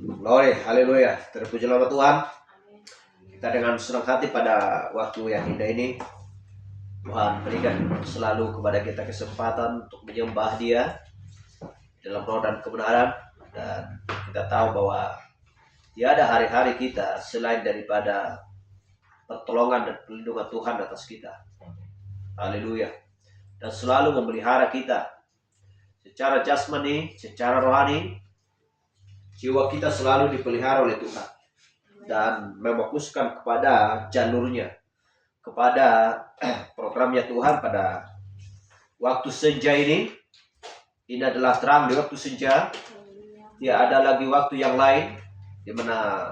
Glory, haleluya. Terpuji nama Tuhan. Kita dengan senang hati pada waktu yang indah ini, Tuhan berikan selalu kepada kita kesempatan untuk menyembah Dia dalam roh dan kebenaran. Dan kita tahu bahwa tiada hari-hari kita selain daripada pertolongan dan perlindungan Tuhan atas kita. Haleluya. Dan selalu memelihara kita secara jasmani, secara rohani. Jiwa kita selalu dipelihara oleh Tuhan dan memfokuskan kepada jalurnya, kepada programnya Tuhan pada waktu senja ini. Ini adalah terang di waktu senja. Tidak ada lagi waktu yang lain di mana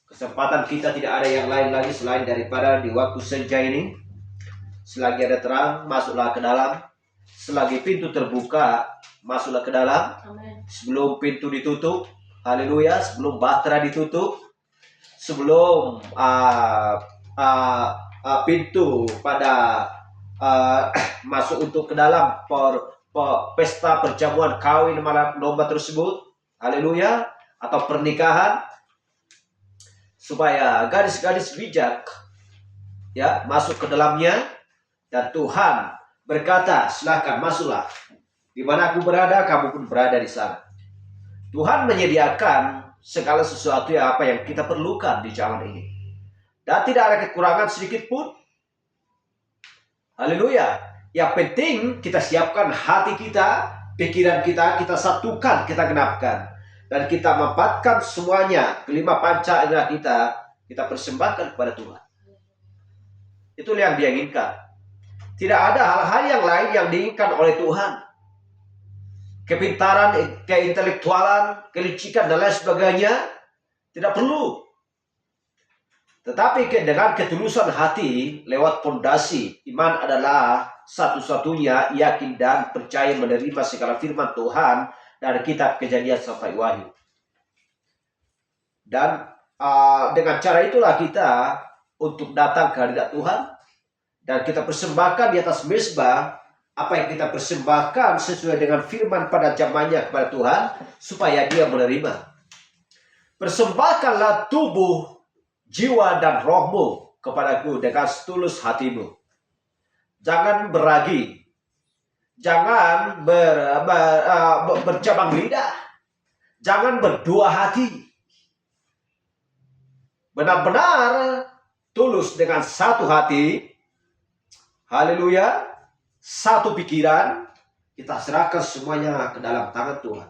kesempatan kita tidak ada yang lain lagi selain daripada di waktu senja ini. Selagi ada terang, masuklah ke dalam. Selagi pintu terbuka, masuklah ke dalam. Sebelum pintu ditutup, haleluya, sebelum bahtera ditutup, sebelum pintu pada masuk untuk ke dalam pesta perjamuan kawin malam domba tersebut, haleluya, atau pernikahan, supaya gadis-gadis bijak ya masuk ke dalamnya. Dan Tuhan berkata, silakan masuklah, di mana aku berada kamu pun berada di sana. Tuhan menyediakan segala sesuatu apa yang kita perlukan di zaman ini. Dan tidak ada kekurangan sedikit pun. Haleluya. Yang penting kita siapkan hati kita, pikiran kita, kita satukan, kita genapkan. Dan kita mempatkan semuanya, kelima panca indera kita persembahkan kepada Tuhan. Itulah yang Dia inginkan. Tidak ada hal-hal yang lain yang diinginkan oleh Tuhan. Kepintaran, keintelektualan, kelicikan dan lain sebagainya tidak perlu. Tetapi dengan ketulusan hati lewat pondasi iman adalah satu-satunya yakin dan percaya menerima segala firman Tuhan dari kitab Kejadian sampai Wahyu. Dan dengan cara itulah kita untuk datang ke hadirat Tuhan dan kita persembahkan di atas mezbah apa yang kita persembahkan sesuai dengan firman pada zamannya kepada Tuhan, supaya Dia menerima. Persembahkanlah tubuh, jiwa, dan rohmu kepadaku dengan setulus hatimu. Jangan beragi, jangan bercabang lidah, jangan berdua hati. Benar-benar tulus dengan satu hati, haleluya, satu pikiran, kita serahkan semuanya ke dalam tangan Tuhan.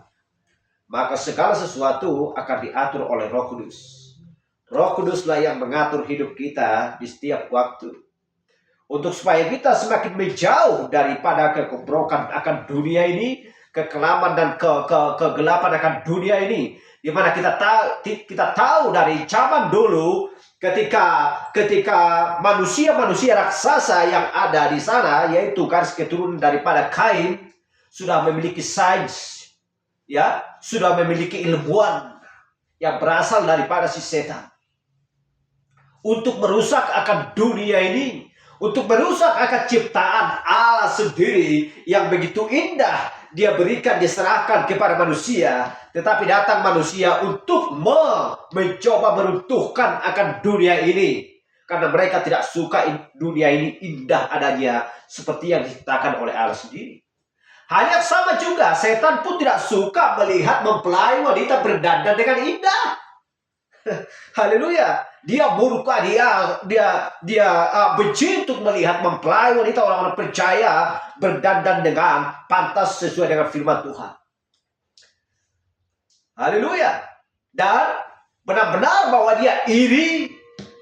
Maka segala sesuatu akan diatur oleh Roh Kudus. Roh Kuduslah yang mengatur hidup kita di setiap waktu. Untuk supaya kita semakin menjauh daripada kekobrokan akan dunia ini, kekelaman dan kegelapan akan dunia ini. Di mana kita tahu dari zaman dulu, ketika manusia raksasa yang ada di sana, yaitu garis keturunan daripada Kain, sudah memiliki sains, ya, sudah memiliki ilmuwan yang berasal daripada si setan, untuk merusak akan dunia ini, untuk merusak akan ciptaan Allah sendiri yang begitu indah Dia berikan, diserahkan kepada manusia. Tetapi datang manusia untuk mencoba meruntuhkan akan dunia ini. Karena mereka tidak suka dunia ini indah adanya seperti yang diciptakan oleh Allah sendiri. Hanya sama juga, setan pun tidak suka melihat mempelai wanita berdandan dengan indah. Haleluya. Dia murka, dia benci untuk melihat mempelai wanita orang-orang percaya berdandan dengan pantas sesuai dengan firman Tuhan. Haleluya. Dan benar-benar bahwa dia iri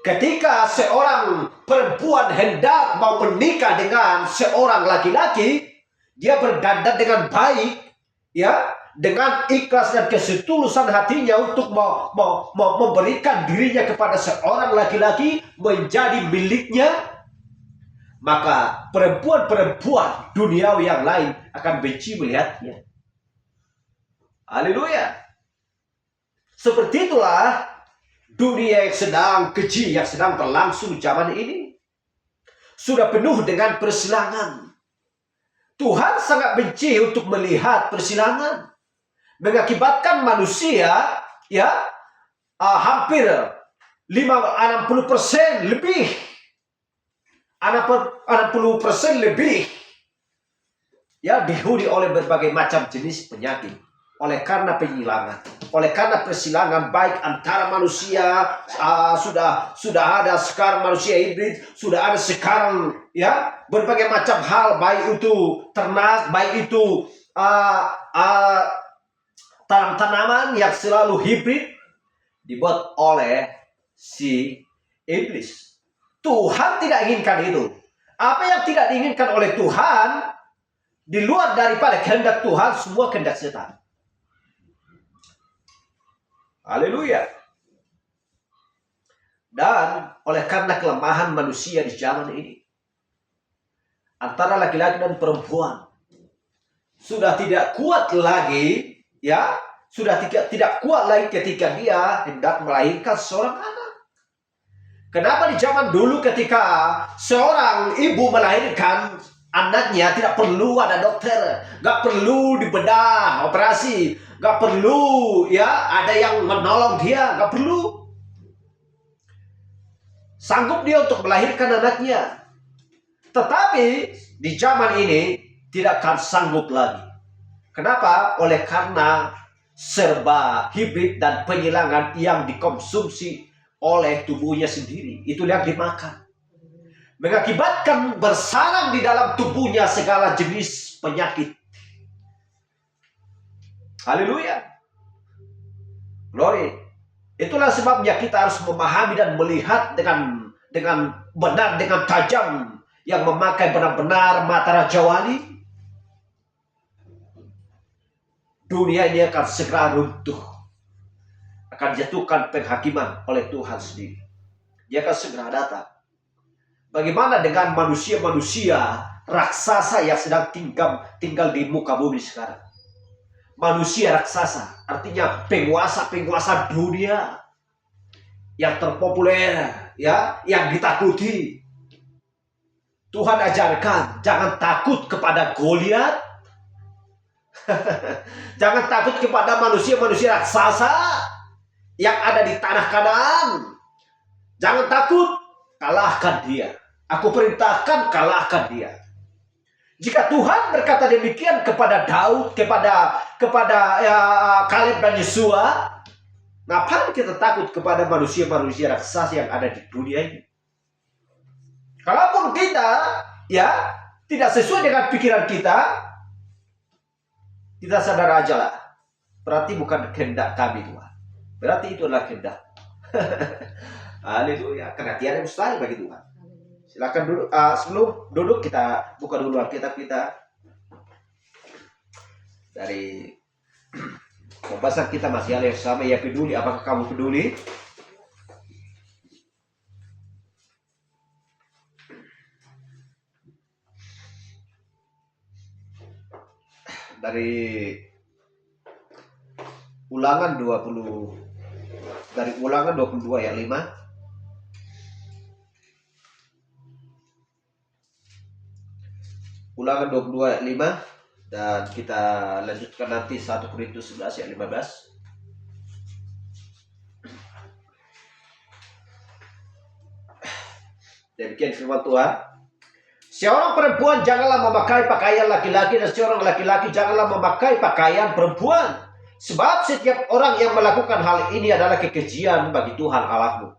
ketika seorang perempuan hendak mau menikah dengan seorang laki-laki, dia berdandan dengan baik, ya, dengan ikhlas dan kesetulusan hatinya untuk memberikan dirinya kepada seorang laki-laki menjadi miliknya. Maka perempuan-perempuan duniawi yang lain akan benci melihatnya. Haleluya. Seperti itulah dunia yang sedang keji, yang sedang berlangsung zaman ini. Sudah penuh dengan persilangan. Tuhan sangat benci untuk melihat persilangan. Mengakibatkan manusia ya hampir 60% lebih, 60% lebih ya dihuni oleh berbagai macam jenis penyakit oleh karena penyilangan, oleh karena persilangan baik antara manusia, sudah ada sekarang manusia hibrid, sudah ada sekarang ya berbagai macam hal, baik itu ternak, baik itu tanaman yang selalu hibrid dibuat oleh si iblis. Tuhan tidak inginkan itu. Apa yang tidak diinginkan oleh Tuhan di luar daripada kehendak Tuhan, semua kehendak setan. Haleluya. Dan oleh karena kelemahan manusia di zaman ini, antara laki-laki dan perempuan sudah tidak kuat lagi, ya, sudah tidak kuat lagi ketika dia hendak melahirkan seorang anak. Kenapa di zaman dulu ketika seorang ibu melahirkan anaknya tidak perlu ada dokter, gak perlu dibedah, operasi, gak perlu ya ada yang menolong dia, gak perlu. Sanggup dia untuk melahirkan anaknya. Tetapi di zaman ini tidak akan sanggup lagi. Kenapa? Oleh karena serba hibrid dan penyilangan yang dikonsumsi oleh tubuhnya sendiri. Itu yang dimakan. Mengakibatkan bersarang di dalam tubuhnya segala jenis penyakit. Haleluya. Glory. Itulah sebabnya kita harus memahami dan melihat dengan benar, dengan tajam, yang memakai benar-benar mata Raja Wali. Dunia ini akan segera runtuh, akan dijatuhkan penghakiman oleh Tuhan sendiri. Dia akan segera datang. Bagaimana dengan manusia-manusia raksasa yang sedang tinggal di muka bumi sekarang? Manusia raksasa, artinya penguasa-penguasa dunia yang terpopuler, ya, yang ditakuti. Tuhan ajarkan, jangan takut kepada Goliat. Jangan takut kepada manusia-manusia raksasa yang ada di tanah Kanaan. Jangan takut, kalahkan dia. Aku perintahkan, kalahkan dia. Jika Tuhan berkata demikian kepada Daud, kepada Kaleb dan Yosua, ngapain kita takut kepada manusia-manusia raksasa yang ada di dunia ini? Kalaupun kita ya tidak sesuai dengan pikiran kita sadar aja lah. Berarti bukan kehendak kami Tuhan. Berarti itu adalah kehendak. Haleluya. Karena tiada yang mustahil bagi Tuhan. Silakan duduk. Sebelum duduk kita buka dulu Alkitab kita dari pembahasan kita masih hal yang sama. Ya peduli. Apakah kamu peduli? Dari Ulangan 22 ayat 5. Ulangan 22 ayat 5 dan kita lanjutkan nanti 1 Korintus 11 ayat 15. Demikian firman Tuhan. Seorang perempuan janganlah memakai pakaian laki-laki dan seorang laki-laki janganlah memakai pakaian perempuan. Sebab setiap orang yang melakukan hal ini adalah kekejian bagi Tuhan Allahmu.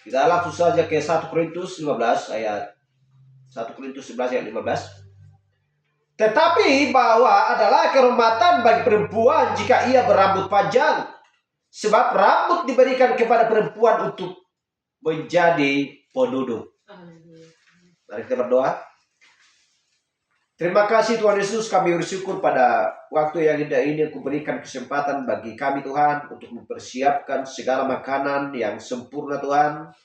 Kita langsung saja ke 1 Korintus 15 ayat 1 Korintus 11 ayat 15. Tetapi bahwa adalah kehormatan bagi perempuan jika ia berambut panjang. Sebab rambut diberikan kepada perempuan untuk menjadi penuduk. Mari kita berdoa. Terima kasih Tuhan Yesus, kami bersyukur pada waktu yang indah ini Engkau berikan kesempatan bagi kami Tuhan untuk mempersiapkan segala makanan yang sempurna Tuhan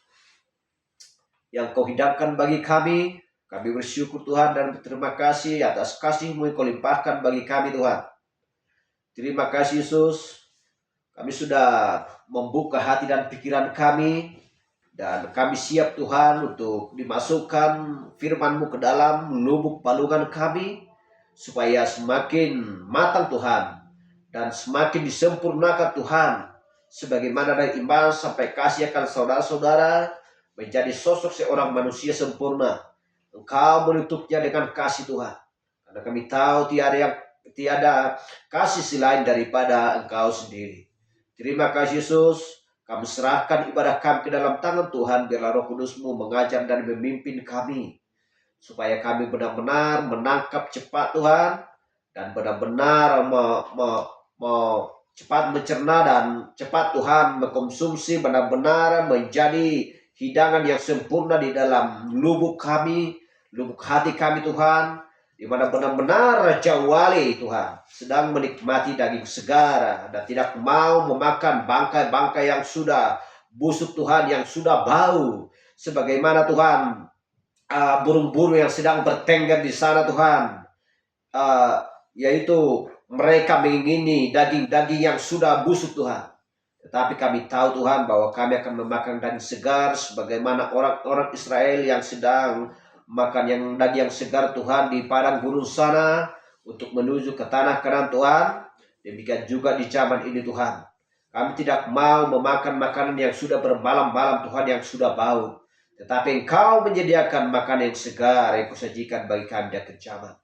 yang Kau hidangkan bagi kami. Kami bersyukur Tuhan dan berterima kasih atas kasih-Mu yang Kau limpahkan bagi kami Tuhan. Terima kasih Yesus, kami sudah membuka hati dan pikiran kami. Dan kami siap Tuhan untuk dimasukkan firman-Mu ke dalam lubuk balungan kami. Supaya semakin matang Tuhan. Dan semakin disempurnakan Tuhan. sebagaimana dari iman sampai kasih akan saudara-saudara, menjadi sosok seorang manusia sempurna. Engkau menutupnya dengan kasih Tuhan. Karena kami tahu tiada kasih selain daripada Engkau sendiri. Terima kasih Yesus. Kami serahkan ibadah kami ke dalam tangan Tuhan. Biarlah Roh Kudus-Mu mengajar dan memimpin kami, supaya kami benar-benar menangkap cepat Tuhan, dan benar-benar cepat mencerna dan cepat Tuhan mengkonsumsi, benar-benar menjadi hidangan yang sempurna di dalam lubuk kami, lubuk hati kami Tuhan, di mana benar-benar Raja Wali Tuhan sedang menikmati daging segar dan tidak mau memakan bangkai-bangkai yang sudah busuk Tuhan, yang sudah bau, sebagaimana Tuhan burung-burung yang sedang bertengger di sana Tuhan, yaitu mereka mengingini daging-daging yang sudah busuk Tuhan. Tetapi kami tahu Tuhan bahwa kami akan memakan daging segar sebagaimana orang-orang Israel yang sedang makan yang daging yang segar Tuhan di padang gurun sana untuk menuju ke tanah Kanaan Tuhan. Demikian juga di zaman ini Tuhan, kami tidak mau memakan makanan yang sudah bermalam-malam Tuhan, yang sudah bau, tetapi Engkau menyediakan makanan yang segar yang kusajikan bagi kami dan kejaman.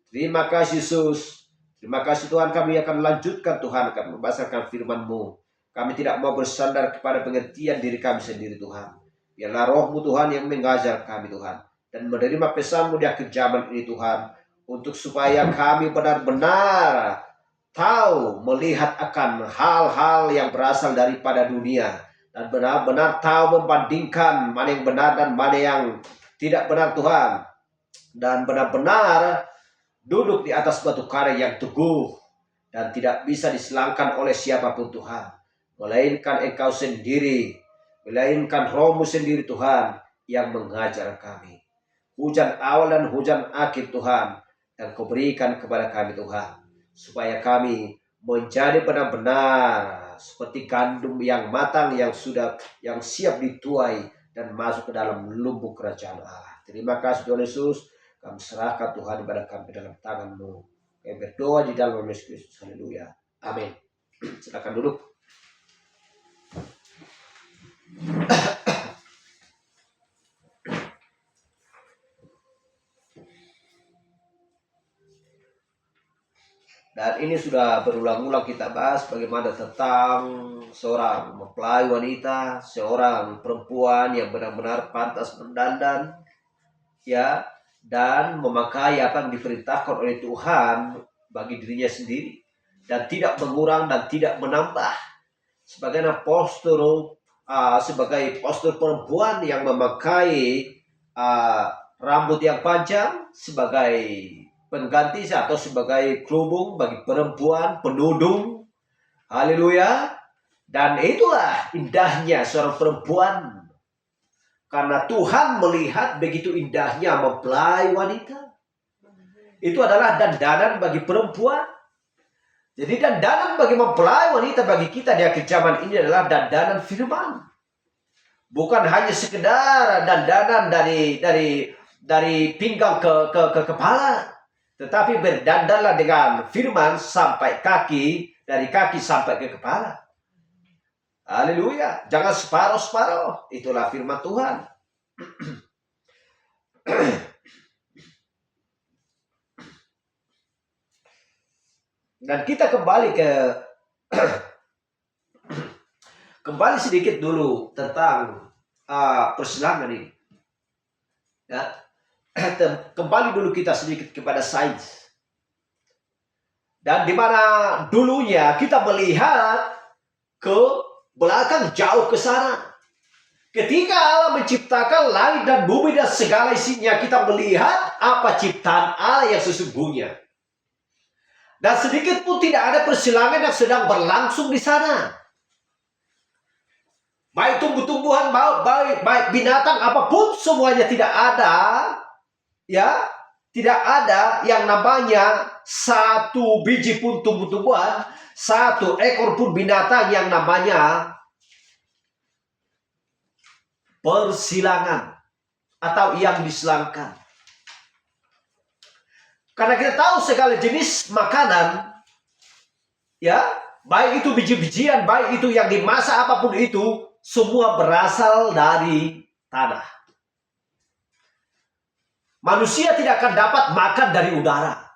Terima kasih Yesus. Terima kasih Tuhan, kami akan lanjutkan Tuhan, akan membasarkan firman-Mu. Kami tidak mau bersandar kepada pengertian diri kami sendiri Tuhan. Biarlah Roh-Mu Tuhan yang mengajar kami Tuhan, dan menerima pesan-Mu di akhir zaman ini Tuhan, untuk supaya kami benar-benar tahu melihat akan hal-hal yang berasal daripada dunia, dan benar-benar tahu membandingkan mana yang benar dan mana yang tidak benar Tuhan, dan benar-benar duduk di atas batu karang yang teguh dan tidak bisa diselangkan oleh siapapun Tuhan, melainkan Engkau sendiri, melainkan Roh-Mu sendiri Tuhan yang mengajar kami. Hujan awal dan hujan akhir Tuhan yang Kau berikan kepada kami Tuhan, supaya kami menjadi benar-benar seperti gandum yang matang, yang siap dituai dan masuk ke dalam lubuk kerajaan Allah. Terima kasih Tuhan Yesus. Kami serahkan Tuhan ibadah kami dalam tangan-Mu. Kami berdoa di dalam nama Yesus Kristus. Haleluya. Amin. Silakan duduk. Dan ini sudah berulang-ulang kita bahas bagaimana tentang seorang mempelai wanita, seorang perempuan yang benar-benar pantas mendandan, ya, dan memakai apa yang diperintahkan oleh Tuhan bagi dirinya sendiri, dan tidak mengurang dan tidak menambah. Sebagai postur perempuan yang memakai rambut yang panjang sebagai pengganti atau sebagai kerudung bagi perempuan, penudung. Haleluya. Dan itulah indahnya seorang perempuan, karena Tuhan melihat begitu indahnya mempelai wanita. Itu adalah dandanan bagi perempuan. Jadi dandanan bagi mempelai wanita bagi kita di akhir zaman ini adalah dandanan firman. Bukan hanya sekedar dandanan dari pinggang ke kepala, tetapi berdandanlah dengan firman sampai kaki, dari kaki sampai ke kepala. Haleluya. Jangan separuh-separuh. Itulah firman Tuhan. Dan kita kembali sedikit dulu tentang persilangan ini. Ya. Kembali dulu kita sedikit kepada sains. Dan di mana dulunya kita melihat ke belakang jauh ke sana. Ketika Allah menciptakan langit dan bumi dan segala isinya, kita melihat apa ciptaan Allah yang sesungguhnya. Dan sedikit pun tidak ada persilangan yang sedang berlangsung di sana. Baik tumbuh-tumbuhan, baik binatang, apapun semuanya tidak ada. Ya, tidak ada yang namanya satu biji pun tumbuh-tumbuhan, satu ekor pun binatang yang namanya persilangan atau yang diselangkan. Karena kita tahu segala jenis makanan, ya, baik itu biji-bijian, baik itu yang dimasak apapun itu, semua berasal dari tanah. Manusia tidak akan dapat makan dari udara.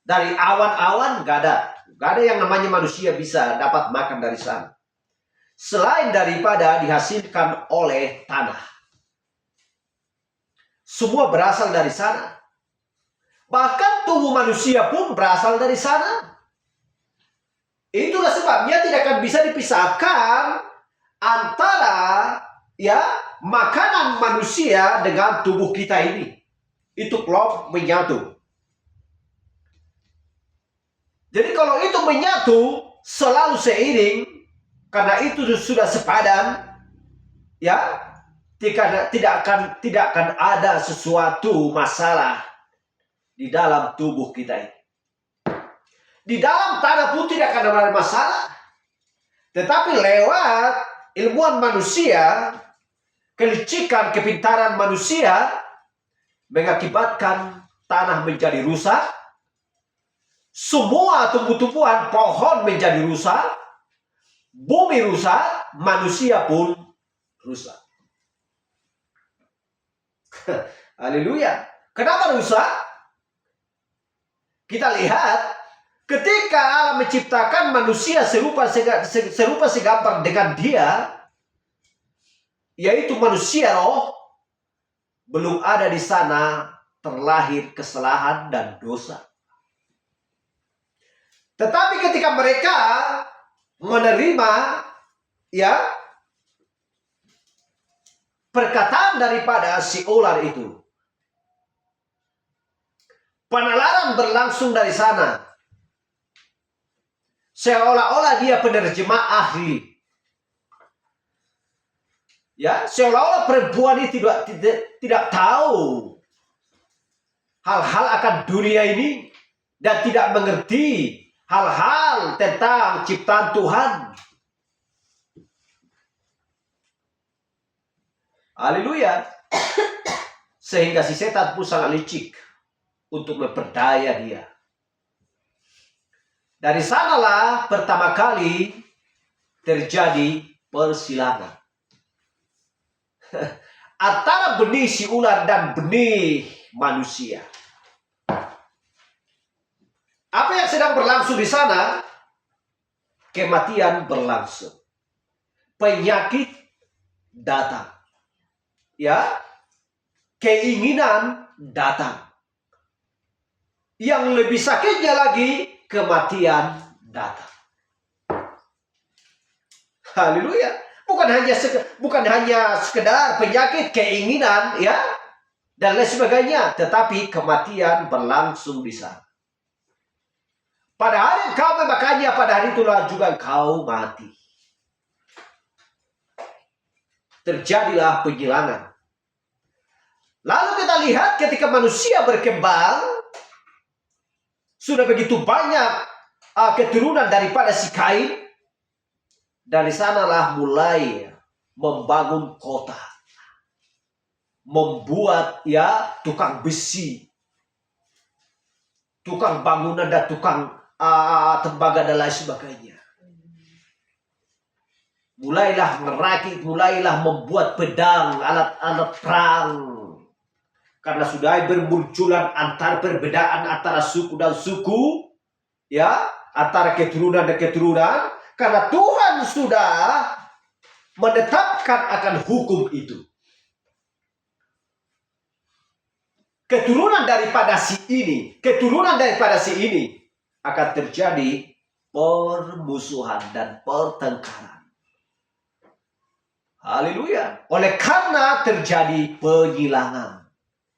Dari awan-awan gak ada. Gak ada yang namanya manusia bisa dapat makan dari sana. Selain daripada dihasilkan oleh tanah. Semua berasal dari sana. Bahkan tubuh manusia pun berasal dari sana. Itulah sebabnya tidak akan bisa dipisahkan antara makanan manusia dengan tubuh kita ini. Itu klop menyatu. Jadi kalau itu menyatu selalu seiring, karena itu sudah sepadan, tidak akan ada sesuatu masalah di dalam tubuh kita ini. Di dalam tanah pun tidak akan ada masalah. Tetapi lewat ilmuwan manusia, kelicikan, kepintaran manusia, mengakibatkan tanah menjadi rusak. Semua tumbuh-tumbuhan, pohon menjadi rusak. Bumi rusak, manusia pun rusak. Haleluya. Kenapa rusak? Kita lihat ketika Allah menciptakan manusia serupa segambar dengan dia, yaitu manusia roh, belum ada di sana terlahir kesalahan dan dosa. Tetapi ketika mereka menerima perkataan daripada si ular itu, penalaran berlangsung dari sana. Seolah-olah dia penerjemah ahli. Seolah-olah perempuan ini tidak tahu hal-hal akan dunia ini dan tidak mengerti hal-hal tentang ciptaan Tuhan. Haleluya. Sehingga si setan pun sangat licik untuk memperdaya dia. Dari sanalah pertama kali terjadi persilangan antara benih si ular dan benih manusia. Apa yang sedang berlangsung di sana? Kematian berlangsung. Penyakit datang. Keinginan datang. Yang lebih sakitnya lagi, kematian datang. Haleluya. Bukan hanya sekedar penyakit, keinginan, dan lain sebagainya, tetapi kematian berlangsung di sana. Pada hari kau memakannya, pada hari itulah juga kau mati. Terjadilah penyilangan. Lalu kita lihat ketika manusia berkembang, sudah begitu banyak keturunan daripada si Kain. Dari sanalah mulai membangun kota. Membuat tukang besi. Tukang bangunan dan tukang tembaga dan lain sebagainya. Mulailah merakit, mulailah membuat pedang, alat-alat perang. Karena sudah bermunculan antara perbedaan antara suku dan suku, antara keturunan dan keturunan. Karena Tuhan sudah menetapkan akan hukum itu. Keturunan daripada si ini akan terjadi permusuhan dan pertengkaran. Haleluya. Oleh karena terjadi penyilangan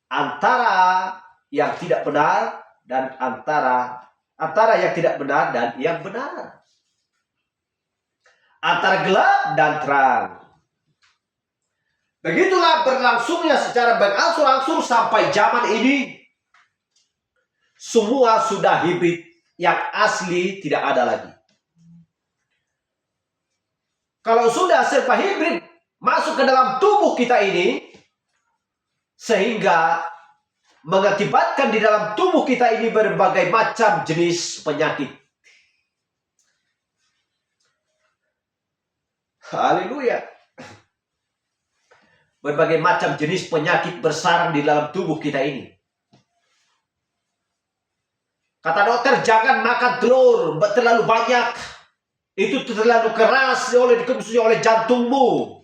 antara yang tidak benar dan antara yang tidak benar dan yang benar. Antara gelap dan terang. Begitulah berlangsungnya secara berangsur-angsur sampai zaman ini. Semua sudah hibrid, yang asli tidak ada lagi. Kalau sudah serba hibrid masuk ke dalam tubuh kita ini, sehingga mengakibatkan di dalam tubuh kita ini berbagai macam jenis penyakit. Haleluya. Berbagai macam jenis penyakit bersarang di dalam tubuh kita ini. Kata dokter, jangan makan telur terlalu banyak. Itu terlalu keras dikonsumsi oleh jantungmu.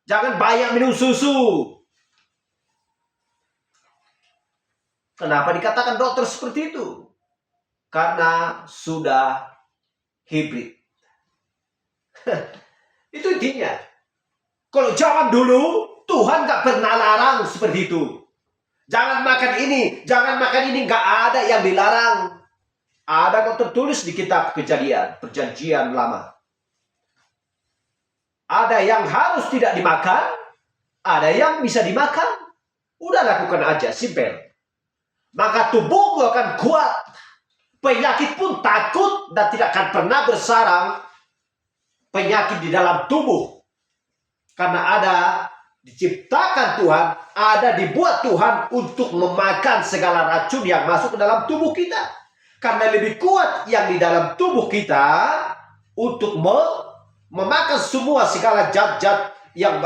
Jangan banyak minum susu. Kenapa dikatakan dokter seperti itu? Karena sudah hibrid. Itu intinya. Kalau zaman dulu, Tuhan gak pernah larang seperti itu. Jangan makan ini, jangan makan ini. Gak ada yang dilarang. Ada kok tertulis di kitab Kejadian, Perjanjian Lama. Ada yang harus tidak dimakan, ada yang bisa dimakan. Udah lakukan aja, simpel. Maka tubuhmu akan kuat. Penyakit pun takut dan tidak akan pernah bersarang penyakit di dalam tubuh. Karena ada diciptakan Tuhan, ada dibuat Tuhan untuk memakan segala racun yang masuk ke dalam tubuh kita. Karena lebih kuat yang di dalam tubuh kita untuk memakan semua segala zat-zat yang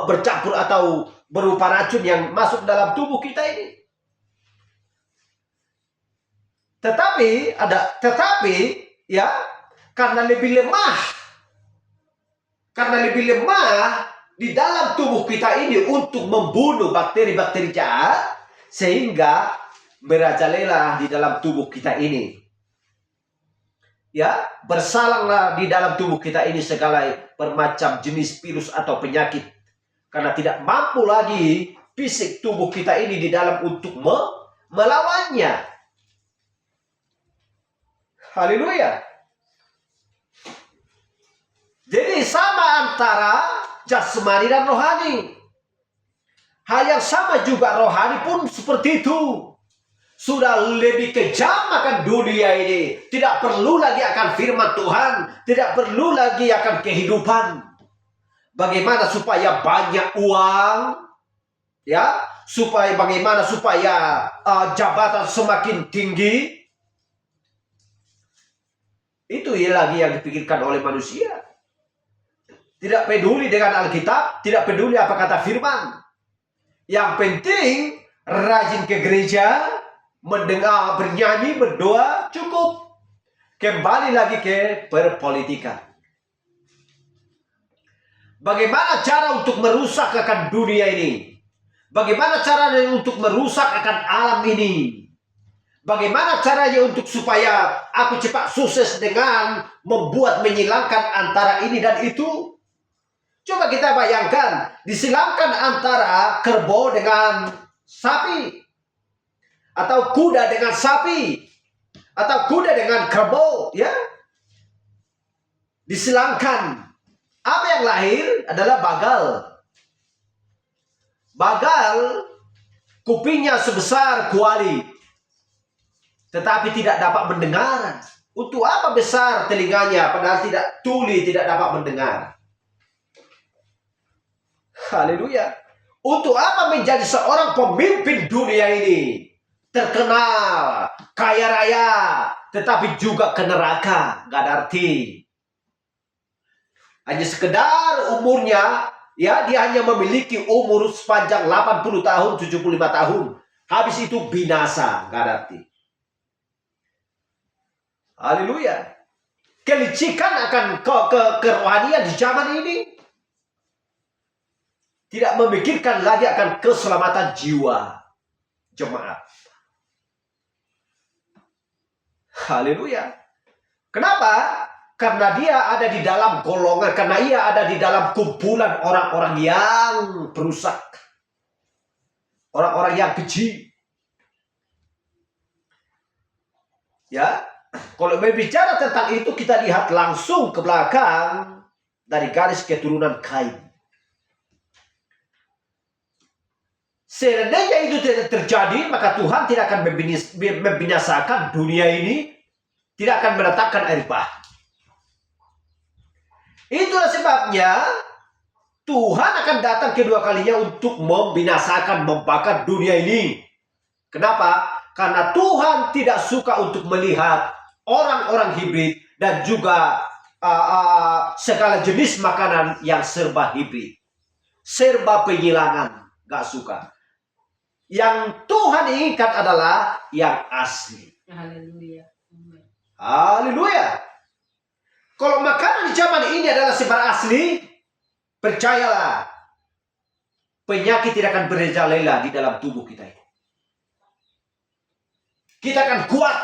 bercampur atau berupa racun yang masuk dalam tubuh kita ini. Tetapi ya, karena lebih lemah di dalam tubuh kita ini untuk membunuh bakteri-bakteri jahat, sehingga merajalela di dalam tubuh kita ini. Ya, bersalanglah di dalam tubuh kita ini segala bermacam jenis virus atau penyakit. Karena tidak mampu lagi fisik tubuh kita ini di dalam untuk melawannya. Haleluya. Jadi sama antara jasmani dan rohani. Hal yang sama juga rohani pun seperti itu. Sudah lebih kejam akan dunia ini. Tidak perlu lagi akan firman Tuhan. Tidak perlu lagi akan kehidupan. Bagaimana supaya banyak uang. Ya, bagaimana supaya jabatan semakin tinggi. Itu lagi yang dipikirkan oleh manusia. Tidak peduli dengan Alkitab, tidak peduli apa kata firman. Yang penting rajin ke gereja, mendengar, bernyanyi, berdoa, cukup. Kembali lagi ke perpolitikan. Bagaimana cara untuk merusak akan dunia ini? Bagaimana caranya untuk merusak akan alam ini? Bagaimana caranya untuk supaya aku cepat sukses dengan menyilangkan antara ini dan itu? Coba kita bayangkan, disilangkan antara kerbau dengan sapi, atau kuda dengan sapi, atau kuda dengan kerbau, ya. Disilangkan. Apa yang lahir adalah bagal. Bagal, kupingnya sebesar kuali, tetapi tidak dapat mendengar. Untuk apa besar telinganya, padahal tuli tidak dapat mendengar. Haleluya. Untuk apa menjadi seorang pemimpin dunia ini? Terkenal, kaya raya, tetapi juga ke neraka. Gak ada arti. Hanya sekedar umurnya, ya, dia hanya memiliki umur sepanjang 80 tahun, 75 tahun. Habis itu binasa. Gak ada arti. Haleluya. Kelicikan akan kerohanian di zaman ini. Tidak memikirkan lagi akan keselamatan jiwa jemaat. Haleluya. Kenapa? Karena dia ada di dalam golongan, karena ia ada di dalam kumpulan orang-orang yang perusak. Orang-orang yang keji. Ya, kalau berbicara tentang itu, kita lihat langsung ke belakang dari garis keturunan Kain. Seandainya itu tidak terjadi, maka Tuhan tidak akan membinasakan dunia ini, tidak akan mendatangkan air bah. Itulah sebabnya Tuhan akan datang kedua kalinya untuk membinasakan, membakar dunia ini. Kenapa? Karena Tuhan tidak suka untuk melihat orang-orang hibrid dan juga segala jenis makanan yang serba hibrid, serba penghilangan, gak suka. Yang Tuhan inginkan adalah yang asli. Haleluya. Haleluya. Kalau makanan di zaman ini adalah serba asli, percayalah, penyakit tidak akan merajalela di dalam tubuh kita ini. Kita akan kuat.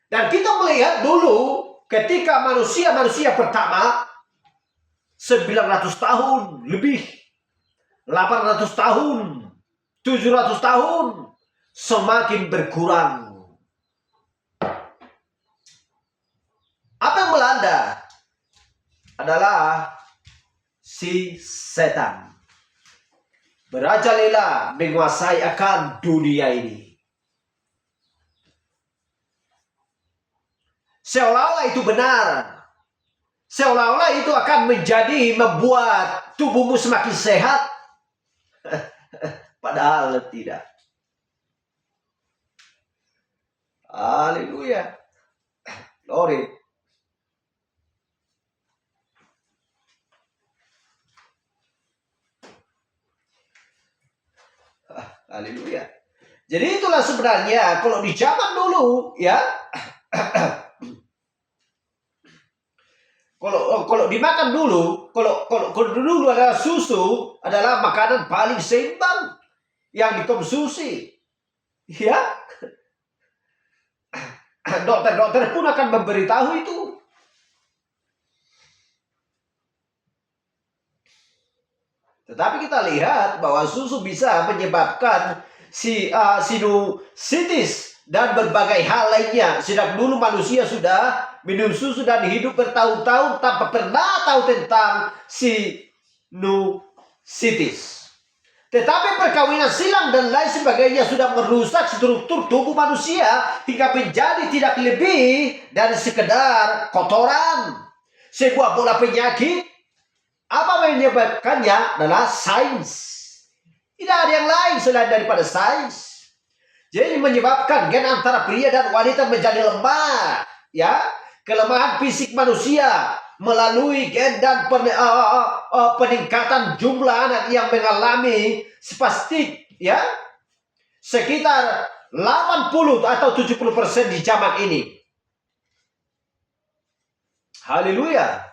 Dan kita melihat dulu ketika manusia pertama 900 tahun lebih, 800 tahun, 700 tahun, semakin berkurang. Apa yang melanda adalah si setan merajalela menguasai akan dunia ini. Seolah-olah itu benar. Seolah-olah itu akan membuat tubuhmu semakin sehat. Padahal tidak. Haleluya. Glory. Haleluya. Jadi itulah sebenarnya kalau di zaman dulu ya. Kalau dimakan dulu, kalau dulu adalah susu adalah makanan paling seimbang yang dikonsumsi. Ya. Dokter-dokter pun akan memberitahu itu. Tetapi kita lihat bahwa susu bisa menyebabkan sinusitis dan berbagai hal lainnya. Sedang dulu manusia sudah minum susu dan hidup bertahun-tahun tanpa pernah tahu tentang sinusitis. Tetapi perkawinan silang dan lain sebagainya sudah merusak struktur tubuh manusia hingga menjadi tidak lebih dari sekedar kotoran. Sebuah bola penyakit. Apa menyebabkannya adalah sains. Tidak ada yang lain selain daripada sains. Jadi menyebabkan gen antara pria dan wanita menjadi lemah. Ya, kelemahan fisik manusia melalui gen dan peningkatan jumlah anak yang mengalami spastik, ya, sekitar 80 atau 70% di zaman ini. Haleluya.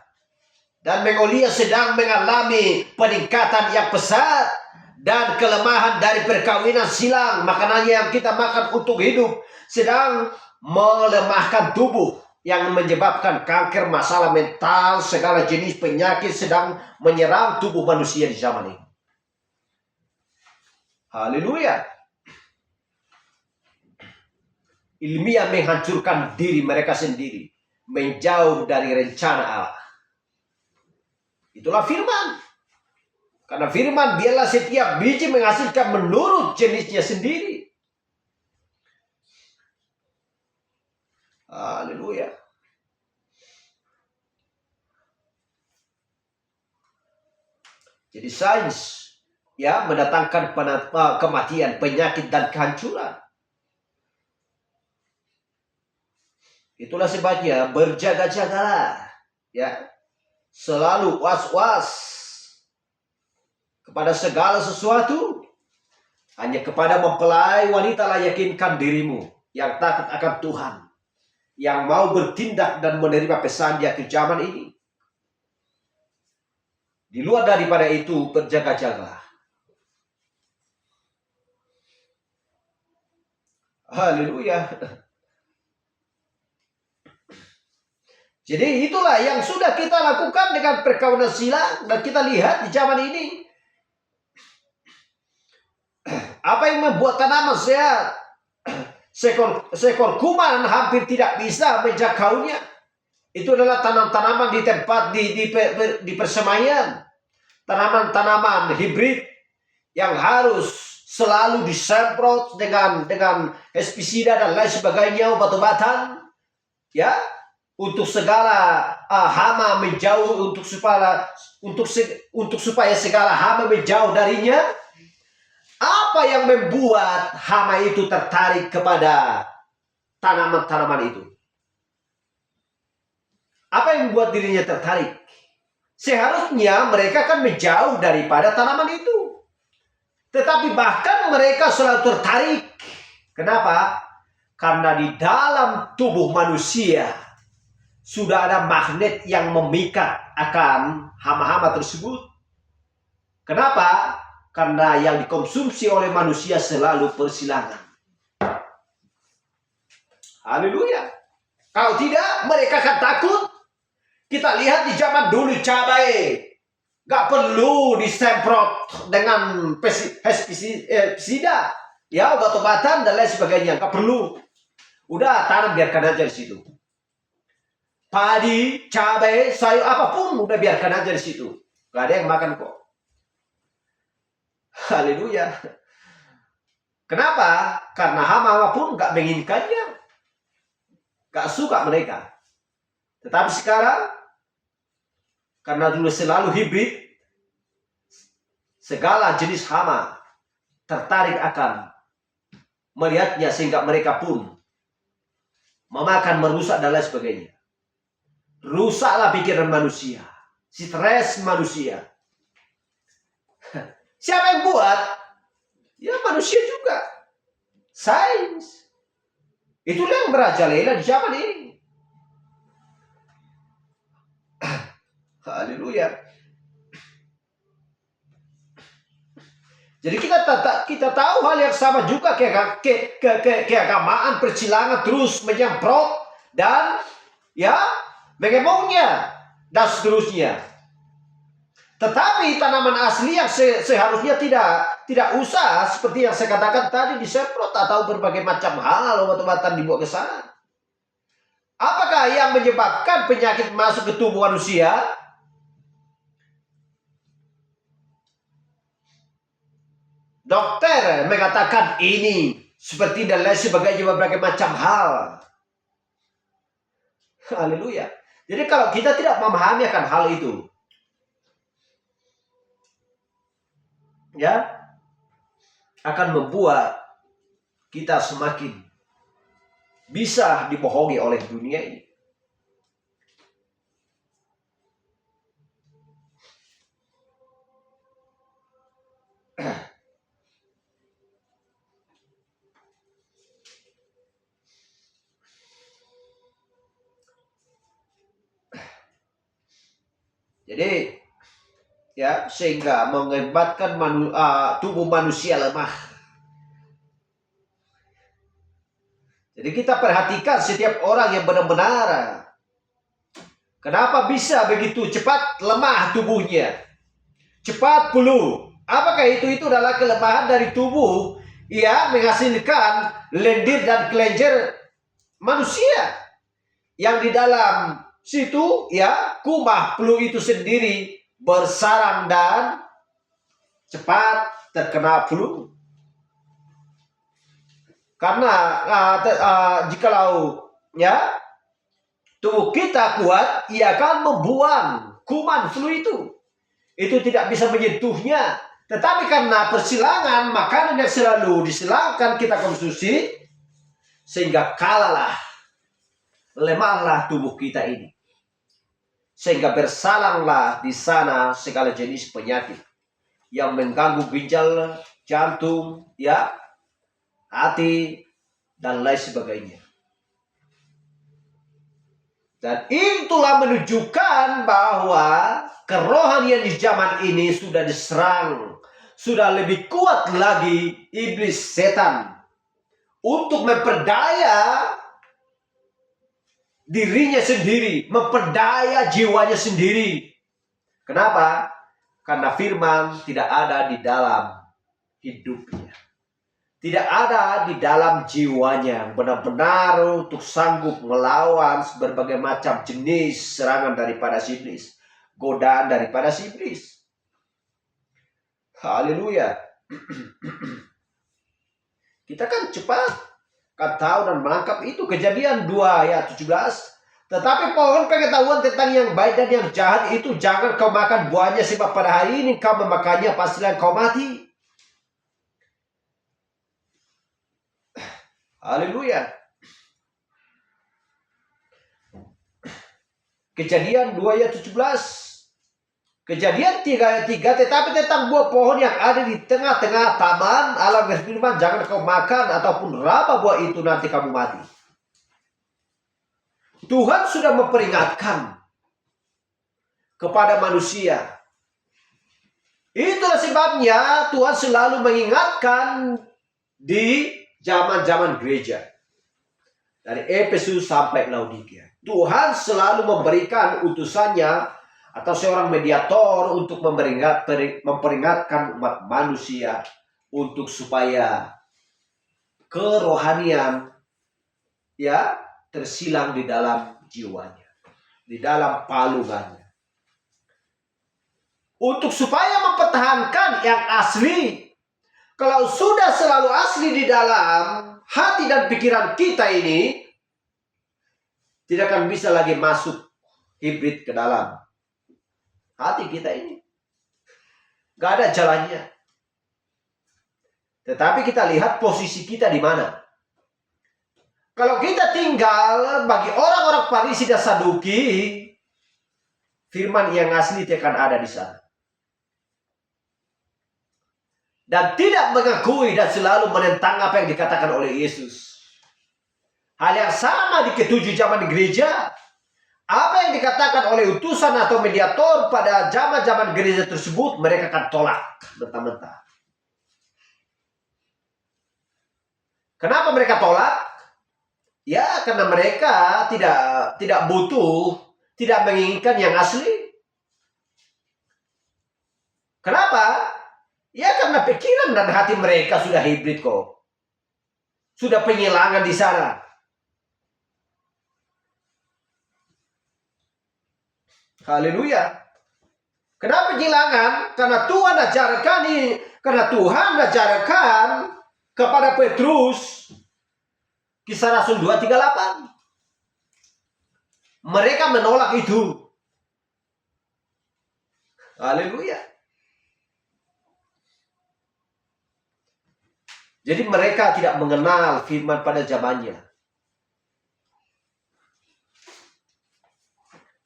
Dan Mongolia sedang mengalami peningkatan yang pesat dan kelemahan dari perkawinan silang. Makanannya yang kita makan untuk hidup sedang melemahkan tubuh, yang menyebabkan kanker, masalah mental, segala jenis penyakit sedang menyerang tubuh manusia di zaman ini. Haleluya. Ilmiah menghancurkan diri mereka sendiri, menjauh dari rencana Allah. Itulah firman. Karena firman, biarlah setiap biji menghasilkan menurut jenisnya sendiri. Haleluya. Jadi sains ya mendatangkan kematian, penyakit dan kehancuran. Itulah sebabnya berjaga-jagalah, ya. Selalu was-was kepada segala sesuatu. Hanya kepada mempelai wanita lah yakinkan dirimu, yang takut akan Tuhan, yang mau bertindak dan menerima pesan di akhir zaman ini. Di luar daripada itu, berjaga-jagalah. Haleluya. Jadi itulah yang sudah kita lakukan dengan perkawinan silang, dan kita lihat di zaman ini apa yang membuat tanaman sehat. Seekor kuman hampir tidak bisa menjangkaunya. Itu adalah tanaman-tanaman di tempat di persemaian, tanaman-tanaman hibrid yang harus selalu disemprot dengan pestisida dan lain sebagainya, obat-obatan, ya. Untuk segala hama menjauh, untuk supaya segala hama menjauh darinya. Apa yang membuat hama itu tertarik kepada tanaman-tanaman itu? Apa yang membuat dirinya tertarik? Seharusnya mereka kan menjauh daripada tanaman itu. Tetapi bahkan mereka selalu tertarik. Kenapa? Karena di dalam tubuh manusia sudah ada magnet yang memikat akan hama-hama tersebut. Kenapa? Karena yang dikonsumsi oleh manusia selalu persilangan. Haleluya. Kalau tidak, mereka akan takut. Kita lihat di zaman dulu cabai. Gak perlu disemprot dengan pestisida. Ya, obat-obatan dan lain sebagainya. Gak perlu. Udah, tanam biarkan aja di situ. Padi, cabai, sayur, apapun udah biarkan aja di situ. Gak ada yang makan kok. Haleluya. Kenapa? Karena hama-hama pun gak menginginkannya. Gak suka mereka. Tetapi sekarang, karena dulu selalu hibrid, segala jenis hama tertarik akan melihatnya sehingga mereka pun memakan, merusak dan lain sebagainya. Rusaklah pikiran manusia, stres manusia. Siapa yang buat? Ya manusia juga. Sains. Itulah yang merajalela di zaman ini. Haleluya. Jadi kita tahu hal yang sama juga keagamaan persilangan terus menyemprot dan ya mengemongnya dan seterusnya. Tetapi tanaman asli yang seharusnya tidak usah seperti yang saya katakan tadi disemprot atau berbagai macam hal obat-obatan dibawa ke sana. Apakah yang menyebabkan penyakit masuk ke tubuh manusia? Dokter mengatakan ini seperti dan lain sebagainya berbagai macam hal. Haleluya. Jadi kalau kita tidak memahami akan hal itu, ya, akan membuat kita semakin bisa dibohongi oleh dunia ini. Jadi ya sehingga mengakibatkan tubuh manusia lemah. Jadi kita perhatikan setiap orang yang benar-benar kenapa bisa begitu cepat lemah tubuhnya, cepat puluh. Apakah itu adalah kelemahan dari tubuh yang menghasilkan lendir dan kelenjar manusia yang di dalam situ ya kuman flu itu sendiri bersarang dan cepat terkena flu. Karena jikalau ya tubuh kita kuat, ia akan membuang kuman flu itu tidak bisa menyentuhnya. Tetapi karena persilangan makanan yang selalu disilangkan kita konsumsi, sehingga kalahlah, lemahlah tubuh kita ini. Sehingga bersalanglah di sana segala jenis penyakit yang mengganggu ginjal, jantung, ya, hati, dan lain sebagainya. Dan itulah menunjukkan bahwa kerohanian di zaman ini sudah diserang, sudah lebih kuat lagi iblis setan untuk memperdaya dirinya sendiri, memperdaya jiwanya sendiri. Kenapa? Karena firman tidak ada di dalam hidupnya. Tidak ada di dalam jiwanya benar-benar untuk sanggup melawan berbagai macam jenis serangan daripada si iblis. Godaan daripada si iblis. Haleluya. Kita kan cepat kan tahu dan menangkap itu Kejadian 2 ayat 17. Tetapi pohon pengetahuan tentang yang baik dan yang jahat itu jangan kau makan buahnya, sebab pada hari ini kau memakannya pastilah kau mati. Haleluya. Kejadian 2 ayat 17. Kejadian 3 ayat 3, tetapi tentang buah pohon yang ada di tengah-tengah taman, Allah berfirman, jangan kau makan ataupun raba buah itu, nanti kamu mati. Tuhan sudah memperingatkan kepada manusia. Itulah sebabnya Tuhan selalu mengingatkan di zaman-zaman gereja. Dari Efesus sampai Laodikia. Tuhan selalu memberikan utusannya atau seorang mediator untuk memperingatkan umat manusia untuk supaya kerohanian ya tersilang di dalam jiwanya, di dalam palungannya. Untuk supaya mempertahankan yang asli. Kalau sudah selalu asli di dalam hati dan pikiran kita ini, tidak akan bisa lagi masuk hibrid ke dalam hati kita ini. Gak ada jalannya. Tetapi kita lihat posisi kita di mana. Kalau kita tinggal bagi orang-orang Farisi dan Saduki, firman yang asli tidak akan ada di sana. Dan tidak mengakui dan selalu menentang apa yang dikatakan oleh Yesus. Hal yang sama di ketujuh zaman di gereja. Apa yang dikatakan oleh utusan atau mediator pada zaman-zaman gereja tersebut, mereka akan tolak mentah-mentah. Kenapa mereka tolak? Ya, karena mereka tidak butuh, tidak menginginkan yang asli. Kenapa? Ya, karena pikiran dan hati mereka sudah hibrid kok. Sudah penyilangan di sana. Haleluya. Kenapa penyilangan? Karena Tuhan ajarkan kepada Petrus, Kisah Rasul 2:38. Mereka menolak itu. Haleluya. Jadi mereka tidak mengenal firman pada zamannya.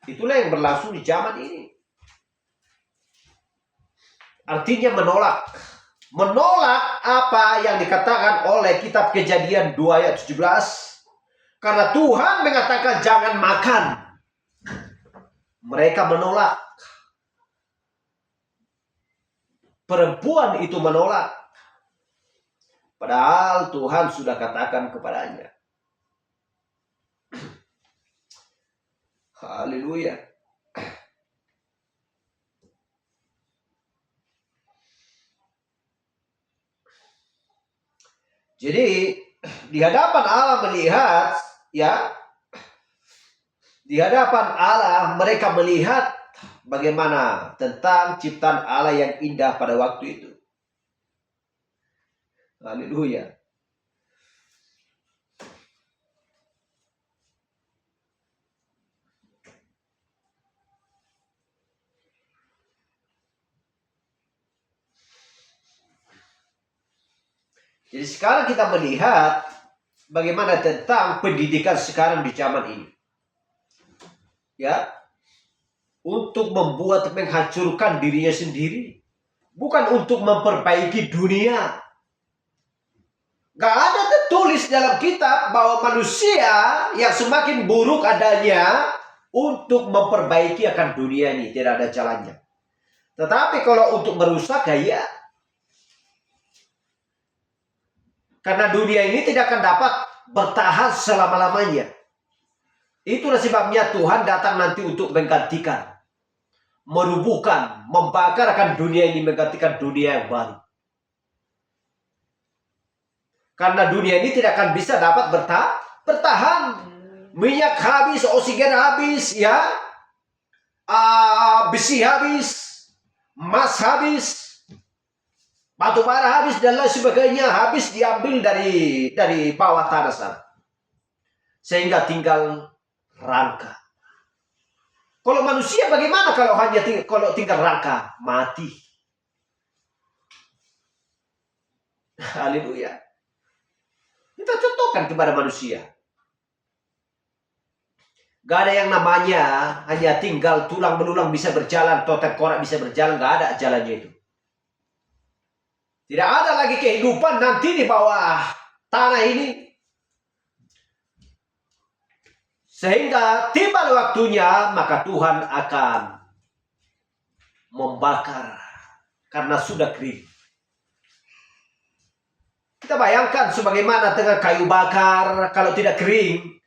Itulah yang berlangsung di zaman ini. Artinya menolak. Menolak apa yang dikatakan oleh kitab Kejadian 2 ayat 17. Karena Tuhan mengatakan jangan makan. Mereka menolak. Perempuan itu menolak. Padahal Tuhan sudah katakan kepadanya. Haleluya. Jadi di hadapan Allah melihat, ya, di hadapan Allah mereka melihat bagaimana tentang ciptaan Allah yang indah pada waktu itu. Haleluya. Jadi sekarang kita melihat bagaimana tentang pendidikan sekarang di zaman ini. Ya, untuk menghancurkan dirinya sendiri. Bukan untuk memperbaiki dunia. Gak ada tertulis dalam kitab bahwa manusia yang semakin buruk adanya untuk memperbaiki akan dunia ini. Tidak ada jalannya. Tetapi kalau untuk merusak, ya. Karena dunia ini tidak akan dapat bertahan selama-lamanya. Itulah sebabnya Tuhan datang nanti untuk menggantikan, merubuhkan, membakar akan dunia ini, menggantikan dunia yang baru. Karena dunia ini tidak akan bisa dapat bertahan. Minyak habis, oksigen habis, ya, besi habis, emas habis, batu bara habis, dan lain sebagainya habis diambil dari bawah tanah sana. Sehingga tinggal rangka. Kalau manusia bagaimana kalau tinggal rangka? Mati. Haleluya. Kita contohkan kepada manusia. Gak ada yang namanya hanya tinggal tulang belulang bisa berjalan, atau tengkorak bisa berjalan. Gak ada jalannya itu. Tidak ada lagi kehidupan nanti di bawah tanah ini. Sehingga tiba waktunya, maka Tuhan akan membakar karena sudah kering. Kita bayangkan sebagaimana dengan kayu bakar, kalau tidak kering,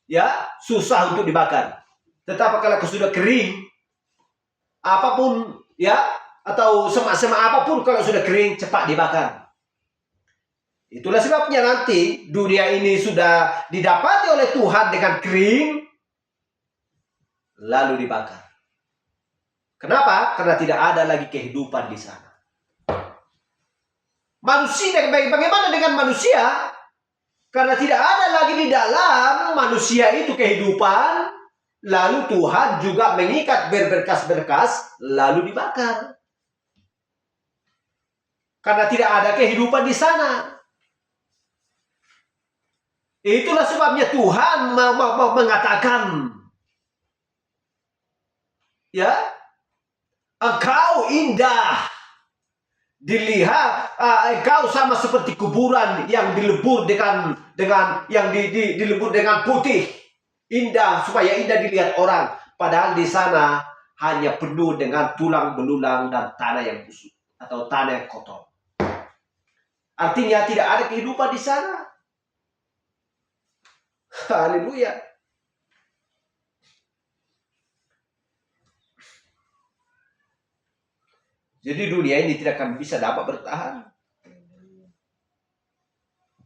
ya susah untuk dibakar. Tetapi kalau sudah kering, apapun ya, atau semak-semak apapun kalau sudah kering cepat dibakar. Itulah sebabnya nanti dunia ini sudah didapati oleh Tuhan dengan kering, lalu dibakar. Kenapa? Karena tidak ada lagi kehidupan di sana. Manusia, bagaimana dengan manusia? Karena tidak ada lagi di dalam manusia itu kehidupan, lalu Tuhan juga mengikat berberkas-berkas, lalu dibakar. Karena tidak ada kehidupan di sana. Itulah sebabnya Tuhan mengatakan, ya, engkau indah dilihat, engkau sama seperti kuburan yang dilebur dengan yang dilebur dengan putih, indah, supaya indah dilihat orang, padahal di sana hanya penuh dengan tulang belulang dan tanah yang busuk atau tanah yang kotor. Artinya tidak ada kehidupan di sana. Haleluya. Jadi dunia ini tidak akan bisa dapat bertahan.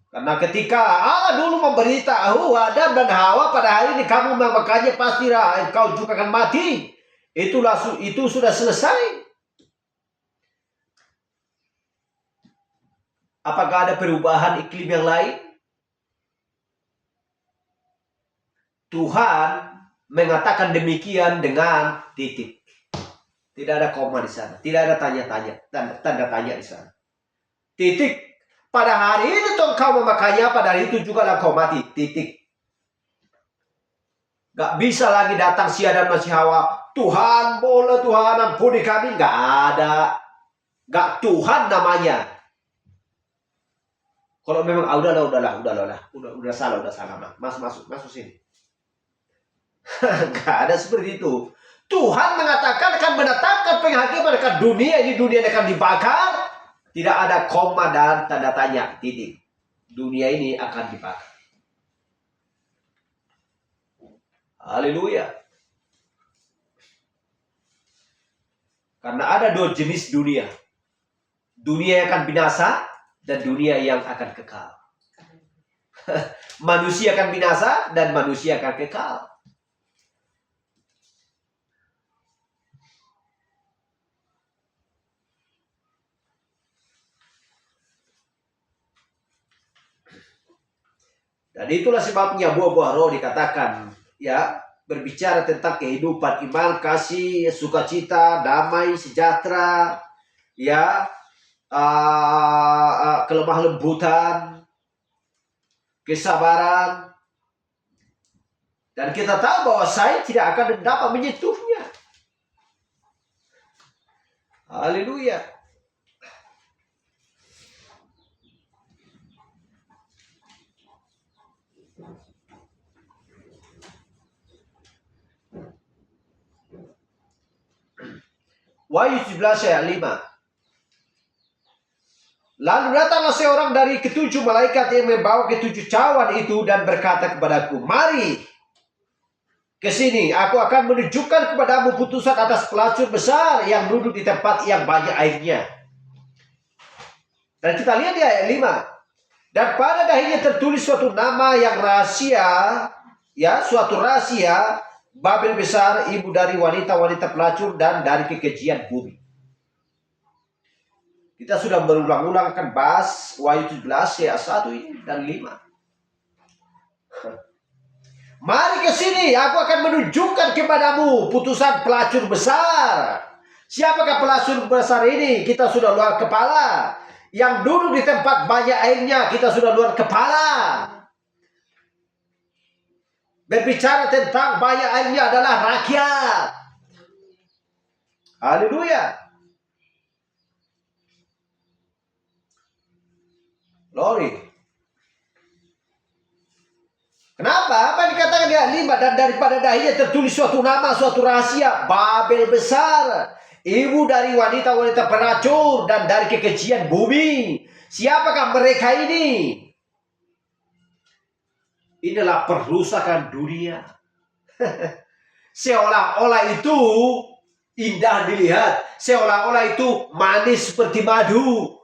Karena ketika Allah dulu memberitahu Adam dan Hawa, pada hari ini kamu memakannya pastilah engkau juga akan mati. Itu sudah selesai. Apakah ada perubahan iklim yang lain? Tuhan mengatakan demikian dengan titik. Tidak ada koma di sana. Tidak ada tanya-tanya, tanda tanya di sana. Titik. Pada hari ini engkau memakannya, pada hari itu juga engkau mati. Titik. Gak bisa lagi datang si Adam dan si Hawa. Tuhan, boleh Tuhan ampuni kami. Gak ada. Gak Tuhan namanya. Kalau memang udah salah. Masuk sini. Gak ada seperti itu. Tuhan mengatakan akan mendatangkan penghakiman, akan dunia ini akan dibakar. Tidak ada koma dan tanda tanya, titik. Dunia ini akan dibakar. Haleluya. Karena ada dua jenis dunia. Dunia yang akan binasa dan dunia yang akan kekal. Manusia akan binasa dan manusia akan kekal. Dan itulah sebabnya buah-buah roh dikatakan, ya, berbicara tentang kehidupan iman, kasih, sukacita, damai, sejahtera, ya, kelemah lembutan, kesabaran. Dan kita tahu bahwa saya tidak akan dapat menyentuhnya. Haleluya. Wahyu 17 ayat 5. Lalu datanglah seorang dari ketujuh malaikat yang membawa ketujuh cawan itu dan berkata kepadaku, mari ke sini, aku akan menunjukkan kepadamu putusan atas pelacur besar yang duduk di tempat yang banyak airnya. Dan kita lihat di ayat 5. Dan pada dahinya tertulis suatu nama yang rahasia, ya, suatu rahasia, Babel besar, ibu dari wanita-wanita pelacur dan dari kekejian bumi. Kita sudah berulang-ulang akan bahas Wahyu 17 ayat 1 ini dan 5. Mari ke sini, aku akan menunjukkan kepadamu putusan pelacur besar. Siapakah pelacur besar ini? Kita sudah luar kepala. Yang duduk di tempat banyak airnya, kita sudah luar kepala. Berbicara tentang banyak airnya adalah rakyat. Haleluya. Glory. Kenapa? Apa yang dikatakan di ayat 5? Dan daripada dahinya tertulis suatu nama, suatu rahasia, Babel besar, ibu dari wanita-wanita pelacur dan dari kekejian bumi. Siapakah mereka ini? Inilah perusakan dunia. Seolah-olah itu indah dilihat, seolah-olah itu manis seperti madu.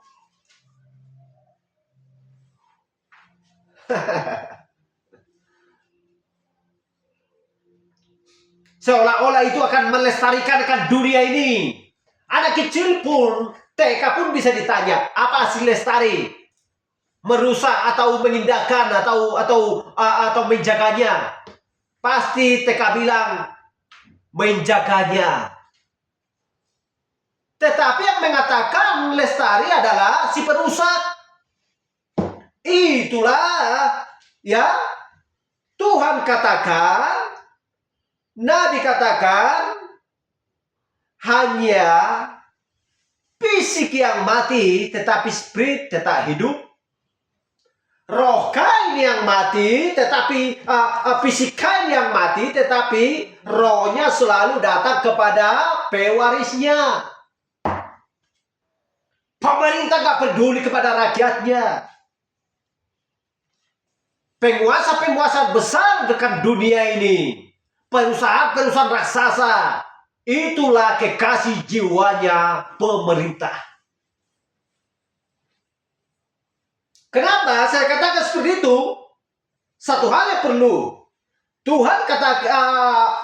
Seolah-olah itu akan melestarikan dunia ini. Anak kecil pun, TK pun bisa ditanya, apa hasil lestari? Merusak atau mengindahkan atau menjaganya. Pasti TK bilang menjaganya. Tetapi yang mengatakan lestari adalah si perusak. Itulah ya Tuhan katakan, Nabi katakan, hanya fisik yang mati tetapi spirit tetap hidup. Roh kain yang mati tetapi fisik kain yang mati tetapi rohnya selalu datang kepada pewarisnya. Pemerintah gak peduli kepada rakyatnya. Penguasa-penguasa besar dekat dunia ini, perusahaan-perusahaan raksasa, itulah kekasih jiwanya pemerintah. Kenapa saya katakan seperti itu? Satu hal yang perlu Tuhan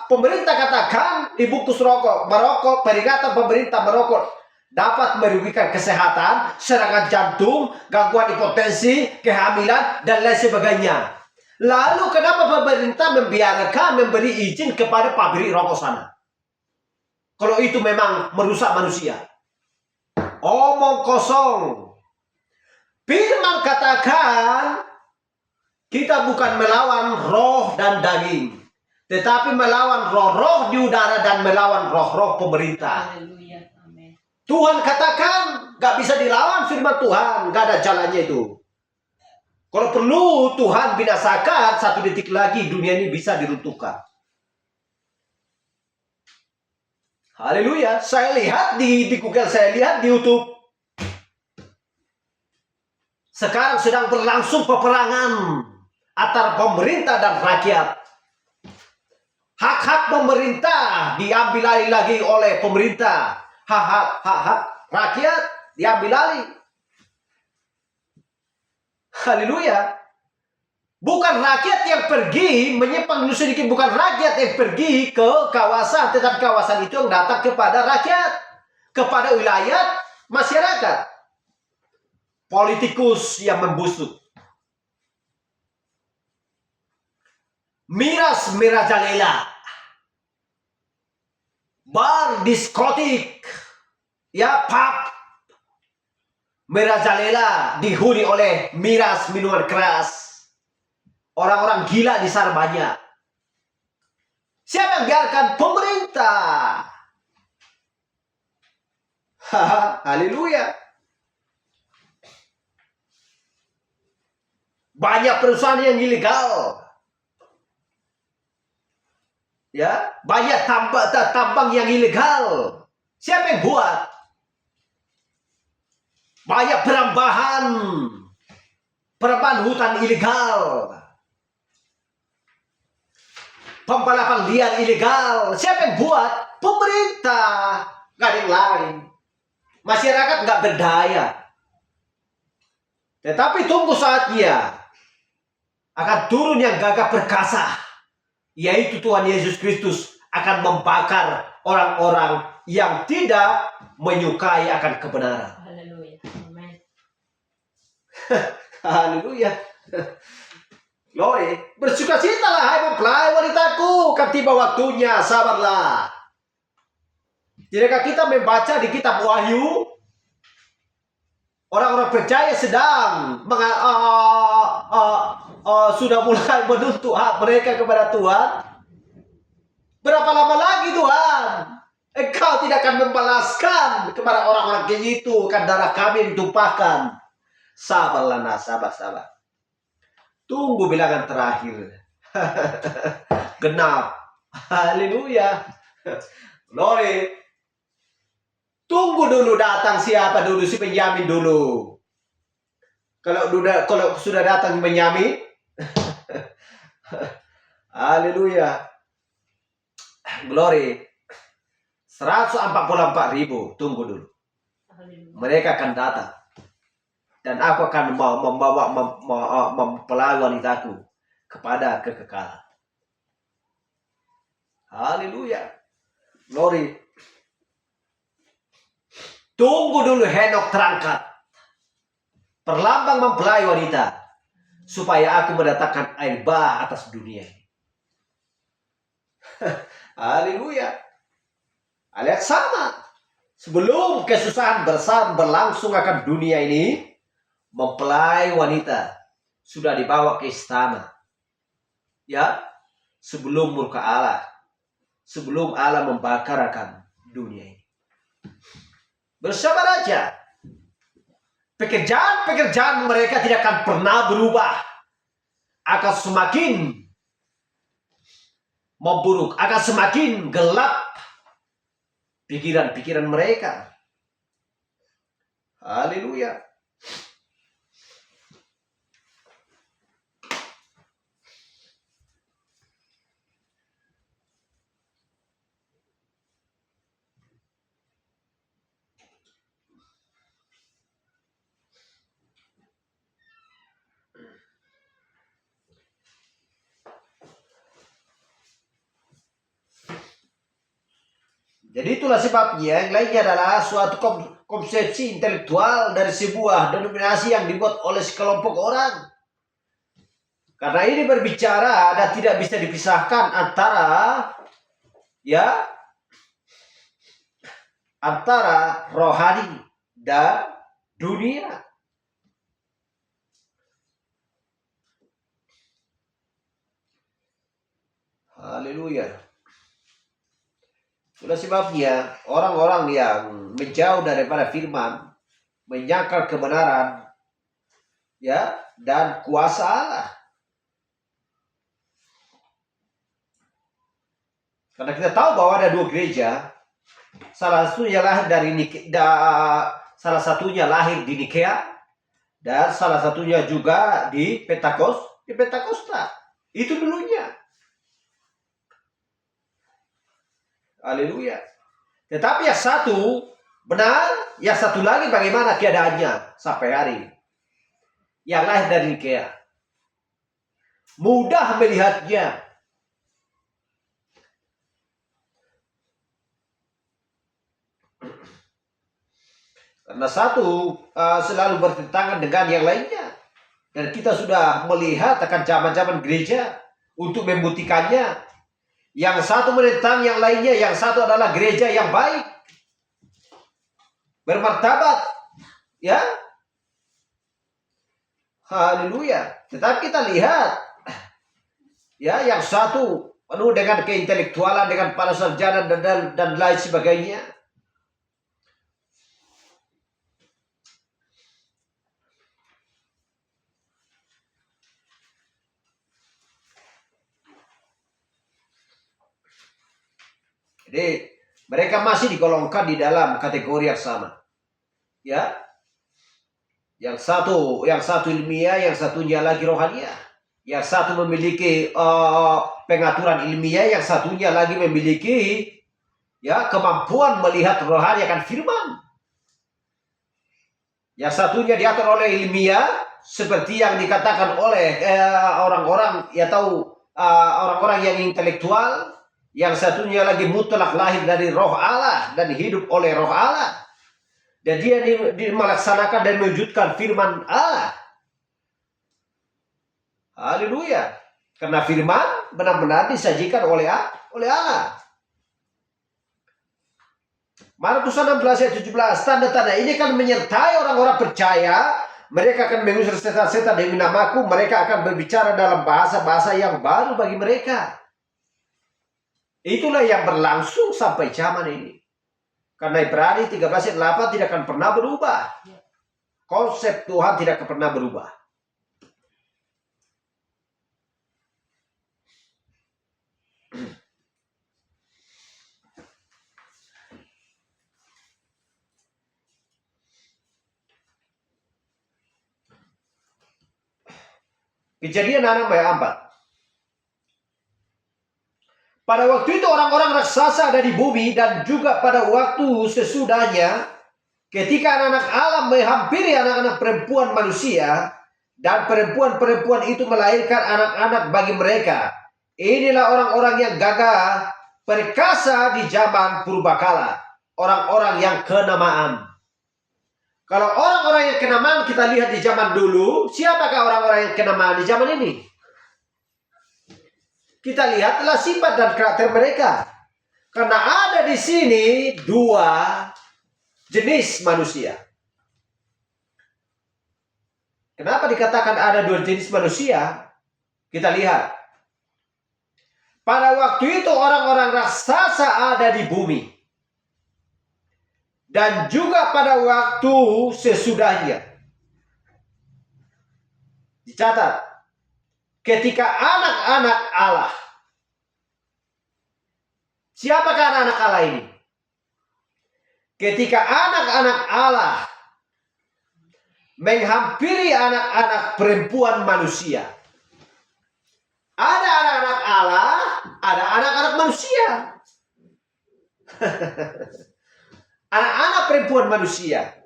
pemerintah katakan di buku merokok, peringatan pemerintah merokok dapat merugikan kesehatan, serangan jantung, gangguan hipertensi, kehamilan, dan lain sebagainya. Lalu kenapa pemerintah membiarkan memberi izin kepada pabrik rokok sana? Kalau itu memang merusak manusia. Omong kosong. Firman katakan, kita bukan melawan roh dan daging, tetapi melawan roh-roh di udara dan melawan roh-roh pemerintah. Haleluya. Amin. Tuhan katakan, gak bisa dilawan firman Tuhan, gak ada jalannya itu. Kalau perlu Tuhan binasakan, 1 detik lagi dunia ini bisa diruntuhkan. Haleluya. Saya lihat di Google, saya lihat di YouTube. Sekarang sedang berlangsung peperangan antara pemerintah dan rakyat. Hak-hak pemerintah diambil alih lagi oleh pemerintah. Hak-hak rakyat diambil alih. Haleluya. Bukan rakyat yang pergi menyimpang sedikit, bukan rakyat yang pergi ke kawasan, tetapi kawasan itu yang datang kepada rakyat, kepada wilayah masyarakat. Politikus yang membusuk. Miras merajalela. Bar, diskotik, ya pub merajalela dihuni oleh miras minuman keras. Orang-orang gila di sana banyak. Siapa yang biarkan? Pemerintah. Haleluya. Banyak perusahaan yang ilegal. Ya, banyak tambang yang ilegal. Siapa yang buat? Banyak perambahan hutan ilegal. Pembalapan liar ilegal. Siapa yang buat? Pemerintah. Gak ada yang lain. Masyarakat gak berdaya. Tetapi tunggu saatnya akan turun yang gagah perkasa, yaitu Tuhan Yesus Kristus akan membakar orang-orang yang tidak menyukai akan kebenaran. Haleluya. Amin. Haleluya. Glory. Bersukacitalah hai mempelai wanitaku, kan tiba waktunya, sabarlah. Jika kita membaca di kitab Wahyu, orang-orang percaya sedang sudah mulai menuntut hak mereka kepada Tuhan, berapa lama lagi Tuhan Engkau tidak akan membalaskan kepada orang-orang kayak itu, kan darah kami yang ditumpahkan. Sabarlah nak, sabar. Tunggu bilangan terakhir. Genap. Haleluya. Glory. Tunggu dulu datang siapa dulu, si Benyamin dulu. Kalau sudah datang Benyamin, haleluya. Glory. 144.000, tunggu dulu. Mereka akan datang. Dan aku akan membawa mempelai wanitaku kepada kekekalan. Haleluya. Glory. Tunggu dulu Henok terangkat. Perlambang mempelai wanita. Supaya aku mendatangkan air bah atas dunia ini. Haleluya. Lihat sama. Sebelum kesusahan besar berlangsung akan dunia ini, mempelai wanita sudah dibawa ke istana. Ya, sebelum murka Allah. Sebelum Allah membakar akan dunia ini. Bersabar aja. Pekerjaan mereka tidak akan pernah berubah. Akan semakin memburuk. Akan semakin gelap pikiran-pikiran mereka. Haleluya. Jadi itulah sebabnya yang lainnya adalah suatu konsepsi intelektual dari sebuah denominasi yang dibuat oleh sekelompok orang. Karena ini berbicara dan tidak bisa dipisahkan antara rohani dan dunia. Haleluya. Itulah sebabnya orang-orang yang menjauh daripada firman, menyangkal kebenaran, ya, dan kuasa Allah. Karena kita tahu bahwa ada dua gereja, salah satunya lahir di Nikea, dan salah satunya juga di Pentakosta. Itu dulunya. Haleluya. Tetapi yang satu benar, yang satu lagi bagaimana keadaannya sampai hari ini. Yang lahir dari Nikea. Mudah melihatnya. Karena satu selalu bertentangan dengan yang lainnya. Dan kita sudah melihat akan zaman-zaman gereja untuk membuktikannya. Yang satu menentang yang lainnya, yang satu adalah gereja yang baik, bermartabat, ya. Haleluya. Tetapi kita lihat, ya, yang satu penuh dengan keintelektualan, dengan para sarjana dan lain sebagainya. Jadi mereka masih digolongkan di dalam kategori yang sama. Ya. Yang satu ilmiah, yang satunya lagi rohania. Yang satu memiliki pengaturan ilmiah, yang satunya lagi memiliki kemampuan melihat rohani akan firman. Yang satunya diatur oleh ilmiah seperti yang dikatakan oleh orang-orang orang-orang yang intelektual. Yang satunya lagi mutlak lahir dari roh Allah dan hidup oleh roh Allah. Dan dia melaksanakan dan mewujudkan firman Allah. Haleluya. Karena firman benar-benar disajikan oleh Allah. Markus 16 ayat 17. Tanda-tanda ini kan menyertai orang-orang percaya mereka akan mengusir setan-setan demi namaku, mereka akan berbicara dalam bahasa-bahasa yang baru bagi mereka. Itulah yang berlangsung sampai zaman ini. Karena Ibrani 13 ayat 8 tidak akan pernah berubah. Konsep Tuhan tidak akan pernah berubah. Kejadian 6 ayat 4. Pada waktu itu orang-orang raksasa ada di bumi, dan juga pada waktu sesudahnya, ketika anak-anak Allah menghampiri anak-anak perempuan manusia, dan perempuan-perempuan itu melahirkan anak-anak bagi mereka. Inilah orang-orang yang gagah perkasa di zaman purbakala, orang-orang yang kenamaan. Kalau orang-orang yang kenamaan kita lihat di zaman dulu, siapakah orang-orang yang kenamaan di zaman ini? Kita lihatlah sifat dan karakter mereka. Karena ada di sini dua jenis manusia. Kenapa dikatakan ada dua jenis manusia? Kita lihat. Pada waktu itu orang-orang raksasa ada di bumi. Dan juga pada waktu sesudahnya. Dicatat. Ketika anak-anak Allah. Siapakah anak-anak Allah ini? Ketika anak-anak Allah menghampiri anak-anak perempuan manusia. Ada anak-anak Allah, ada anak-anak manusia. Anak-anak perempuan manusia.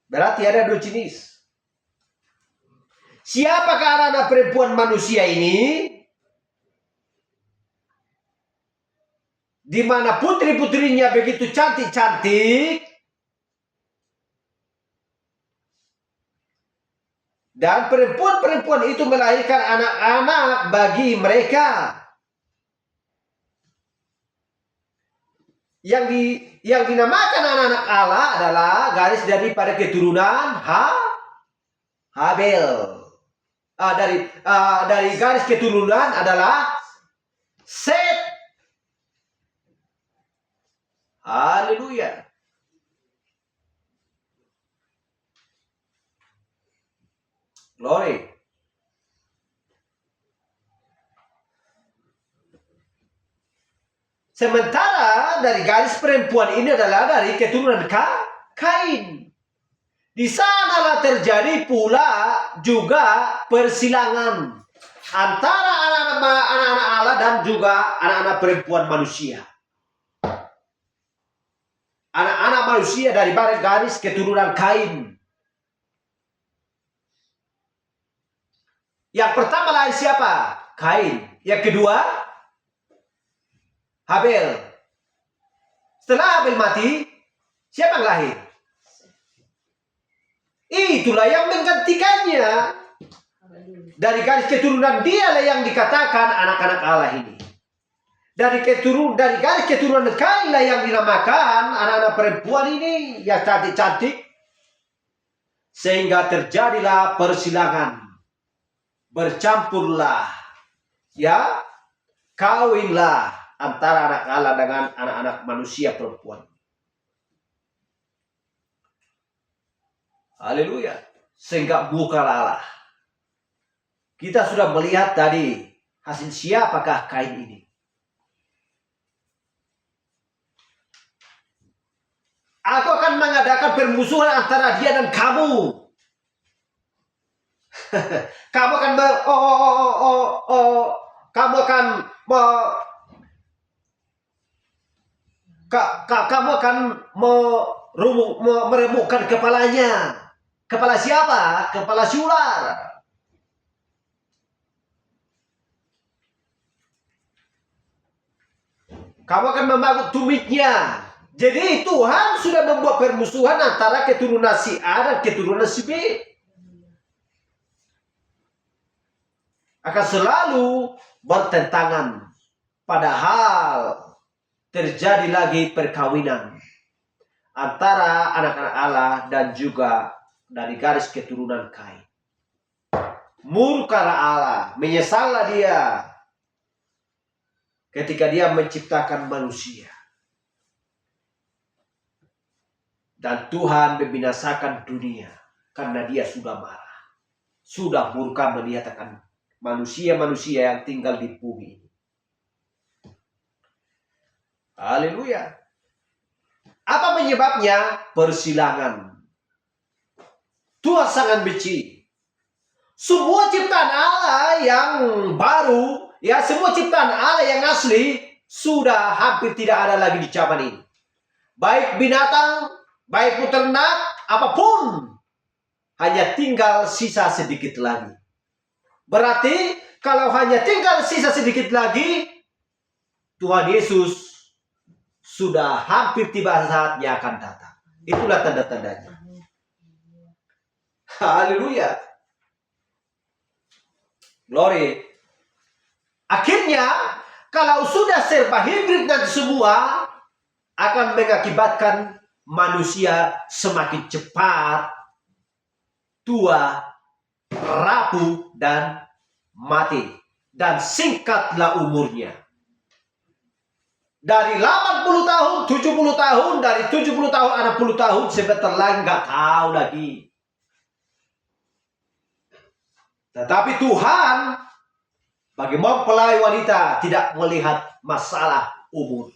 Berarti ada dua jenis. Siapakah anak-anak perempuan manusia ini? Di mana putri-putrinya begitu cantik-cantik. Dan perempuan-perempuan itu melahirkan anak-anak bagi mereka. Yang dinamakan anak-anak Allah adalah garis daripada keturunan Habel. Dari garis keturunan adalah Set. Haleluya. Glory. Sementara dari garis perempuan ini adalah dari keturunan Kain. Di sanalah terjadi pula juga persilangan antara anak-anak Allah dan juga anak-anak perempuan manusia. Anak-anak manusia dari garis keturunan Kain. Yang pertama lahir siapa? Kain. Yang kedua Habel. Setelah Habel mati, siapa yang lahir? Itulah yang menggantikannya. Dari garis keturunan dialah yang dikatakan anak-anak Allah ini. Dari garis keturunan Kain lah yang dinamakan anak-anak perempuan ini yang cantik-cantik. Sehingga terjadilah persilangan. Bercampurlah. Ya. Kawinlah antara anak Allah dengan anak-anak manusia perempuan. Haleluya. Sehingga bukalah Allah. Kita sudah melihat tadi hasil siapakah Kain ini. Aku akan mengadakan permusuhan antara dia dan kamu. Kamu akan kamu akan meremukkan kepalanya. Kepala siapa? Kepala si ular. Kamu akan memagut tumitnya. Jadi Tuhan sudah membuat permusuhan antara keturunan si A dan keturunan si B. Akan selalu bertentangan. Padahal terjadi lagi perkawinan antara anak-anak Allah dan juga dari garis keturunan Kain. Murkalah Allah, menyesallah dia ketika dia menciptakan manusia. Dan Tuhan membinasakan dunia karena dia sudah marah. Sudah murka melihat akan manusia-manusia yang tinggal di bumi ini. Haleluya. Apa penyebabnya? Persilangan. Tuhan sangat benci. Semua ciptaan Allah yang baru, ya semua ciptaan Allah yang asli sudah hampir tidak ada lagi di zaman ini. Baik binatang, baik peternak, apapun, hanya tinggal sisa sedikit lagi. Berarti kalau hanya tinggal sisa sedikit lagi, Tuhan Yesus sudah hampir tiba saatnya akan datang. Itulah tanda-tandanya. Haleluya. Glory. Akhirnya, kalau sudah serba hibrid dan semua, akan mengakibatkan manusia semakin cepat, tua, rapuh, dan mati. Dan singkatlah umurnya. Dari 80 tahun, 70 tahun, dari 70 tahun, 60 tahun, sebentar lagi nggak tahu lagi. Tetapi Tuhan bagi mempelai wanita tidak melihat masalah umur.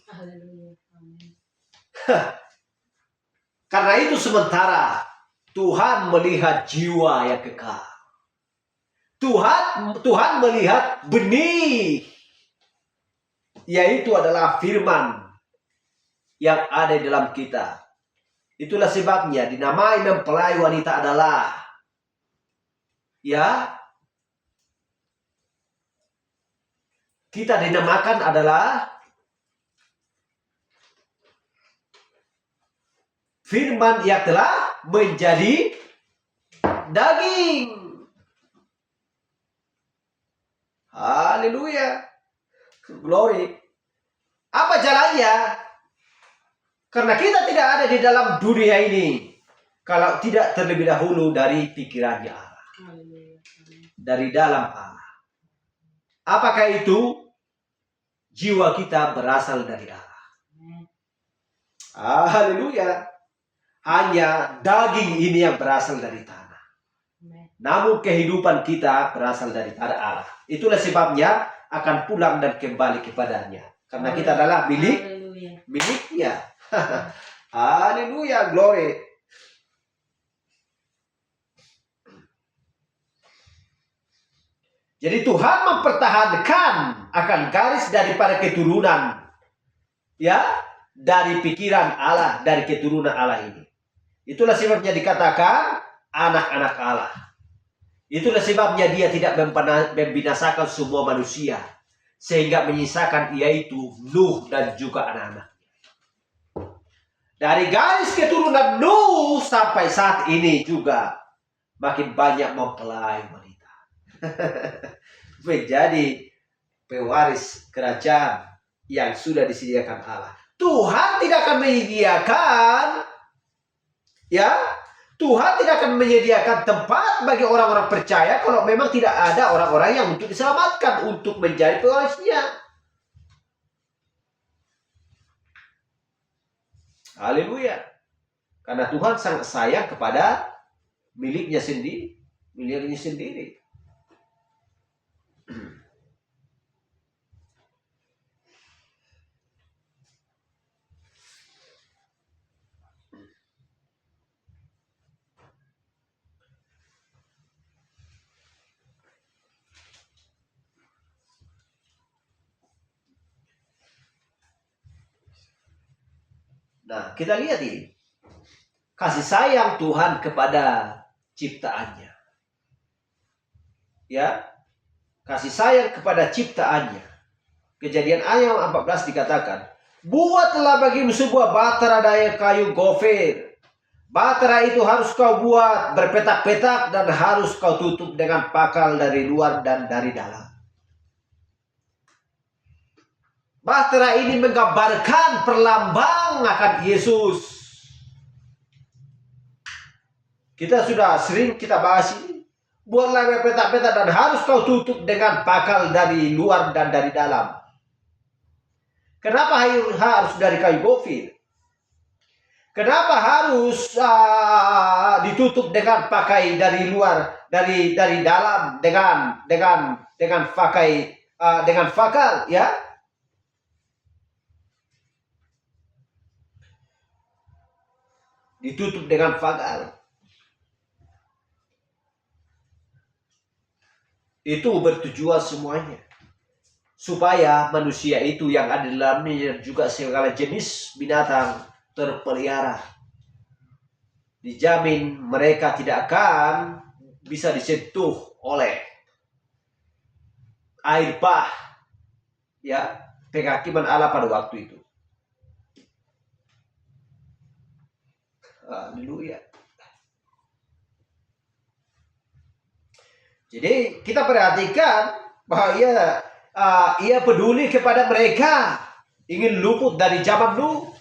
Karena itu sementara Tuhan melihat jiwa yang kekal. Tuhan melihat benih, yaitu adalah firman yang ada di dalam kita. Itulah sebabnya dinamai mempelai wanita adalah, ya, kita dinamakan adalah firman yang telah menjadi daging. Haleluya. Glory. Apa jalannya? Karena kita tidak ada di dalam dunia ini kalau tidak terlebih dahulu dari pikirannya Allah. Dari dalam Allah. Apakah itu? Jiwa kita berasal dari Allah. Haleluya. Hanya daging ini yang berasal dari tanah. Namun kehidupan kita berasal dari Allah. Itulah sebabnya akan pulang dan kembali kepadanya. Karena kita adalah miliknya. Haleluya, glory. Jadi Tuhan mempertahankan akan garis daripada keturunan, ya, dari pikiran Allah, dari keturunan Allah ini. Itulah sebabnya dikatakan anak-anak Allah. Itulah sebabnya dia tidak membinasakan semua manusia, sehingga menyisakan yaitu Nuh dan juga anak-anak. Dari garis keturunan Nuh sampai saat ini juga makin banyak mempelai wanita menjadi pewaris kerajaan yang sudah disediakan Allah. Tuhan tidak akan menyediakan, ya, Tuhan tidak akan menyediakan tempat bagi orang-orang percaya kalau memang tidak ada orang-orang yang untuk diselamatkan untuk menjadi pewarisnya. Haleluya. Karena Tuhan sangat sayang kepada miliknya sendiri, miliknya sendiri. Nah, kita lihat ini. Kasih sayang Tuhan kepada ciptaannya. Ya. Kasih sayang kepada ciptaannya. Kejadian ayat 14 dikatakan, buatlah bagimu sebuah batera dari kayu gofir. Batera itu harus kau buat berpetak-petak dan harus kau tutup dengan pakal dari luar dan dari dalam. Bahtera ini menggambarkan perlambang akan Yesus. Kita sudah sering kita bahas ini. Buatlah peta-peta dan harus kau tutup dengan pakal dari luar dan dari dalam. Kenapa harus dari kayu gofir? Kenapa harus ditutup dengan pakai dari luar, dari dalam dengan pakai dengan fakal, ya? Ditutup dengan fakal. Itu bertujuan semuanya, supaya manusia itu yang ada di dalamnya juga segala jenis binatang terpelihara. Dijamin mereka tidak akan bisa disentuh oleh air bah, ya, penghakiman Allah pada waktu itu. Haleluya. Jadi kita perhatikan bahwa ia peduli kepada mereka, ingin luput dari zaman Nuh,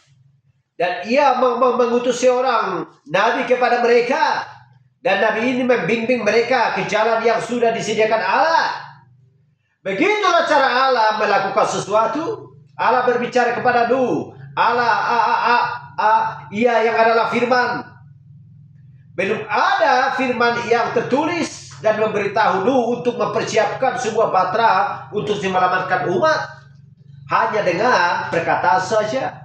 dan ia mengutus seorang nabi kepada mereka, dan nabi ini membimbing mereka ke jalan yang sudah disediakan Allah. Begitulah cara Allah melakukan sesuatu. Allah berbicara kepada Nuh. Ia yang adalah firman. Belum ada firman yang tertulis dan memberitahu Nuh untuk mempersiapkan sebuah batra untuk menyelamatkan umat. Hanya dengan perkataan saja.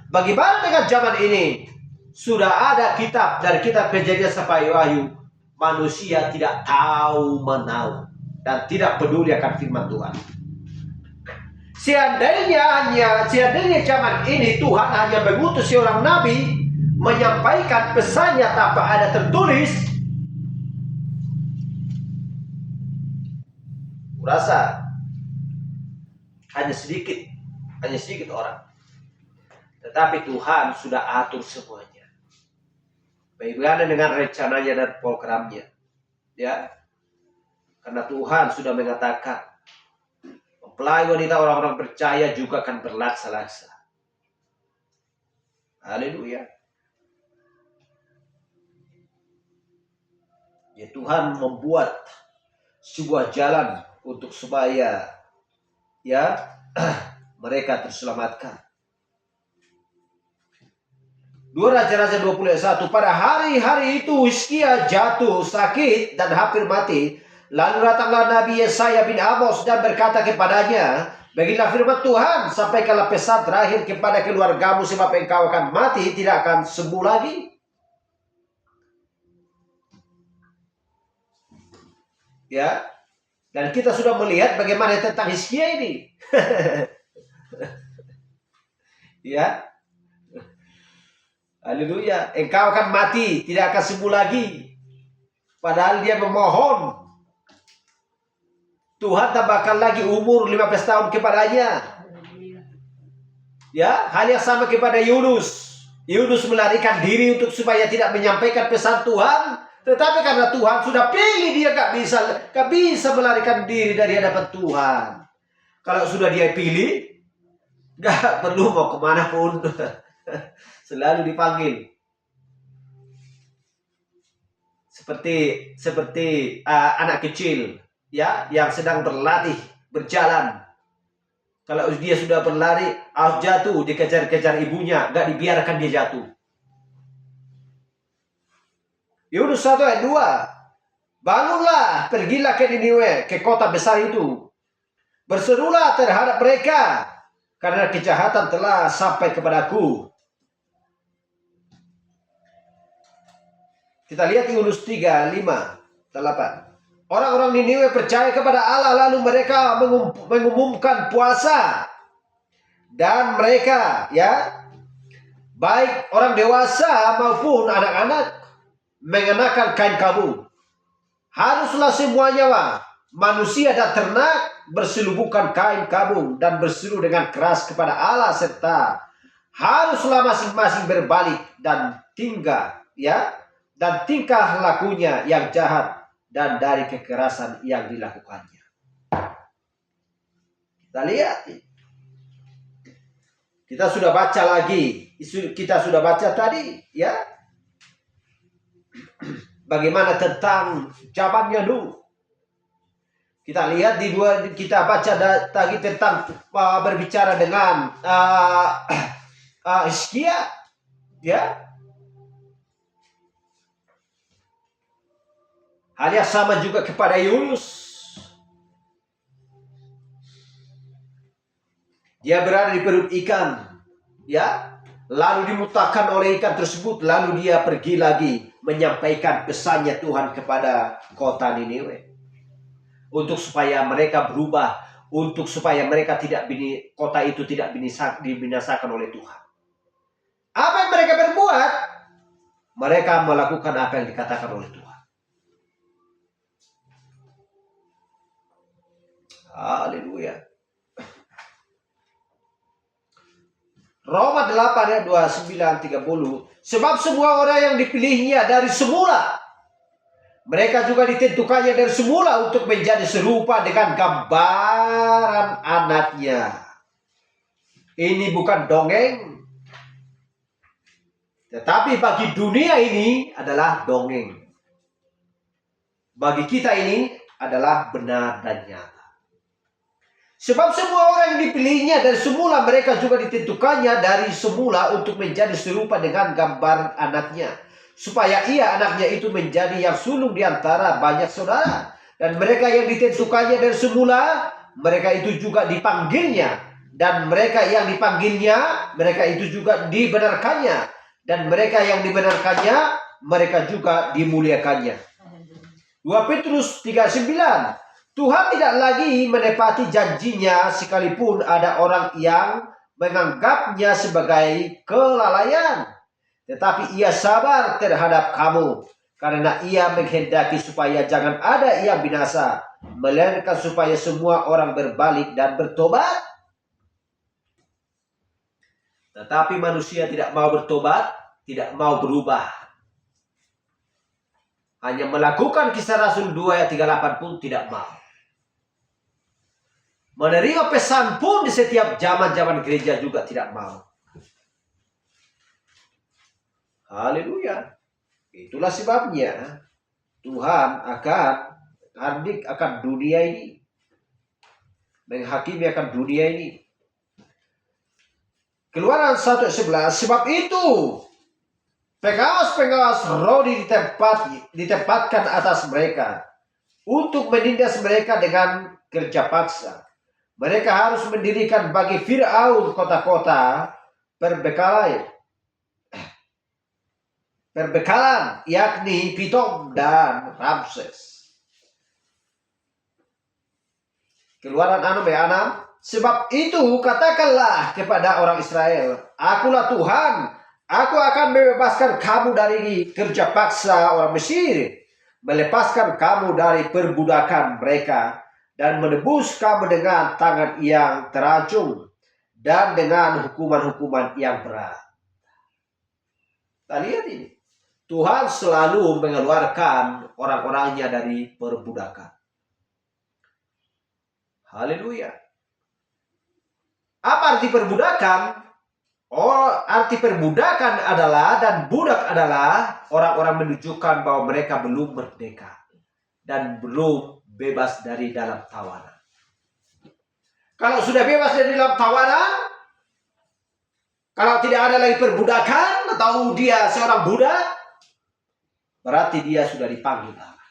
Bagaimana dengan zaman ini? Sudah ada kitab dari kitab Kejadian sampai Wahyu. Manusia tidak tahu menahu dan tidak peduli akan firman Tuhan. Seandainya zaman ini Tuhan hanya mengutus seorang nabi menyampaikan pesannya tanpa ada tertulis, kurasa hanya sedikit orang. Tetapi Tuhan sudah atur semuanya. Bagaimana dengan rencananya dan programnya, ya? Karena Tuhan sudah mengatakan, mempelai wanita orang-orang percaya juga akan berlaksa-laksa. Haleluya. Ya, Tuhan membuat sebuah jalan untuk supaya, ya, mereka terselamatkan. 2 Raja-Raja 20:1. Pada hari-hari itu Hizkia jatuh sakit dan hampir mati. Lalu datanglah Nabi Yesaya bin Amos dan berkata kepadanya, beginilah firman Tuhan, sampaikanlah pesan terakhir kepada keluargamu, sebab engkau akan mati, tidak akan sembuh lagi. Ya, dan kita sudah melihat bagaimana tentang Hizkia ini. Ya, haleluya, engkau akan mati, tidak akan sembuh lagi. Padahal dia memohon Tuhan tambahkan lagi umur 15 tahun kepadanya. Ya, hal yang sama kepada Yunus. Yunus melarikan diri untuk supaya tidak menyampaikan pesan Tuhan. Tetapi karena Tuhan sudah pilih, dia gak bisa melarikan diri dari hadapan Tuhan. Kalau sudah dia pilih, gak perlu mau kemana pun. Selalu dipanggil. Seperti anak kecil, ya, yang sedang berlatih berjalan. Kalau dia sudah berlari, harus jatuh, dikejar-kejar ibunya, gak dibiarkan dia jatuh. Yunus 1 ayat 2. Bangunlah, pergilah ke Niniwe, ke kota besar itu. Berserulah terhadap mereka, karena kejahatan telah sampai kepadaku. Kita lihat Yunus 3, 5, 8. Orang-orang Niniwe percaya kepada Allah, lalu mereka mengumumkan puasa. Dan mereka, ya, baik orang dewasa maupun anak-anak, mengenakan kain kabung. Haruslah semuanya, manusia dan ternak, berselubukan kain kabung dan berseru dengan keras kepada Allah, serta haruslah masing-masing berbalik dan tingkah lakunya yang jahat dan dari kekerasan yang dilakukannya. Kita lihat, kita sudah baca lagi, kita sudah baca tadi, ya. bagaimana tentang zamannya dulu. Kita lihat kita baca tadi tentang berbicara dengan Hizkia, ya. Hal yang sama juga kepada Yunus. Dia berada di perut ikan, ya. Lalu dimutakan oleh ikan tersebut, lalu dia pergi lagi menyampaikan pesannya Tuhan kepada kota Niniwe, untuk supaya mereka berubah, untuk supaya mereka kota itu tidak dibinasakan oleh Tuhan. Apa yang mereka berbuat? Mereka melakukan apa yang dikatakan oleh Tuhan. Haleluya. Roma 8 ayat 29-30. Sebab semua orang yang dipilihnya dari semula, mereka juga ditentukannya dari semula untuk menjadi serupa dengan gambaran anaknya. Ini bukan dongeng, tetapi bagi dunia ini adalah dongeng. Bagi kita ini adalah benar dan nyata. Sebab semua orang yang dipilihnya dari semula, mereka juga ditentukannya dari semula untuk menjadi serupa dengan gambar anaknya, supaya ia anaknya itu menjadi yang sulung di antara banyak saudara. Dan mereka yang ditentukannya dari semula, mereka itu juga dipanggilnya. Dan mereka yang dipanggilnya, mereka itu juga dibenarkannya. Dan mereka yang dibenarkannya, mereka juga dimuliakannya. 2 Petrus 3:9. Tuhan tidak lagi menepati janjinya sekalipun ada orang yang menganggapnya sebagai kelalaian. Tetapi ia sabar terhadap kamu, karena ia menghendaki supaya jangan ada yang binasa, melainkan supaya semua orang berbalik dan bertobat. Tetapi manusia tidak mau bertobat, tidak mau berubah. Hanya melakukan Kisah Rasul 2 ayat 38 pun tidak mau. Menerima pesan pun di setiap zaman-zaman gereja juga tidak mau. Haleluya. Itulah sebabnya Tuhan akan hadir akan dunia ini, menghakimi akan dunia ini. Keluaran 1:11. Sebab itu pengawas-pengawas roh ditempatkan atas mereka untuk menindas mereka dengan kerja paksa. Mereka harus mendirikan bagi Firaun kota-kota perbekalan, yakni Pitom dan Ramses. Keluaran 6. Sebab itu katakanlah kepada orang Israel, akulah Tuhan, aku akan membebaskan kamu dari kerja paksa orang Mesir, melepaskan kamu dari perbudakan mereka, dan menebus kamu dengan tangan yang teracung dan dengan hukuman-hukuman yang berat. Kita lihat ini. Tuhan selalu mengeluarkan orang-orangnya dari perbudakan. Haleluya. Apa arti perbudakan? Oh, arti perbudakan adalah, dan budak adalah orang-orang menunjukkan bahwa mereka belum merdeka dan belum bebas dari dalam tawanan. Kalau sudah bebas dari dalam tawanan, kalau tidak ada lagi perbudakan atau dia seorang budak, berarti dia sudah dipanggil Allah.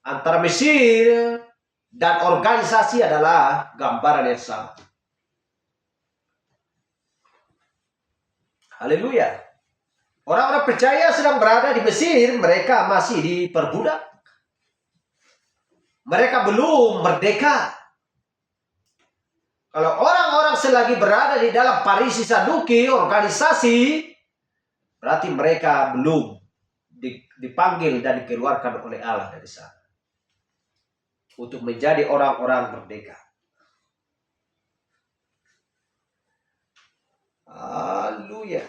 Antara Mesir dan organisasi adalah gambaran yang sama. Haleluya. Orang-orang percaya sedang berada di Mesir, mereka masih diperbudak. Mereka belum merdeka. Kalau orang-orang selagi berada di dalam Parisi Saduki, organisasi, berarti mereka belum dipanggil dan dikeluarkan oleh Allah dari sana untuk menjadi orang-orang merdeka. Haleluya.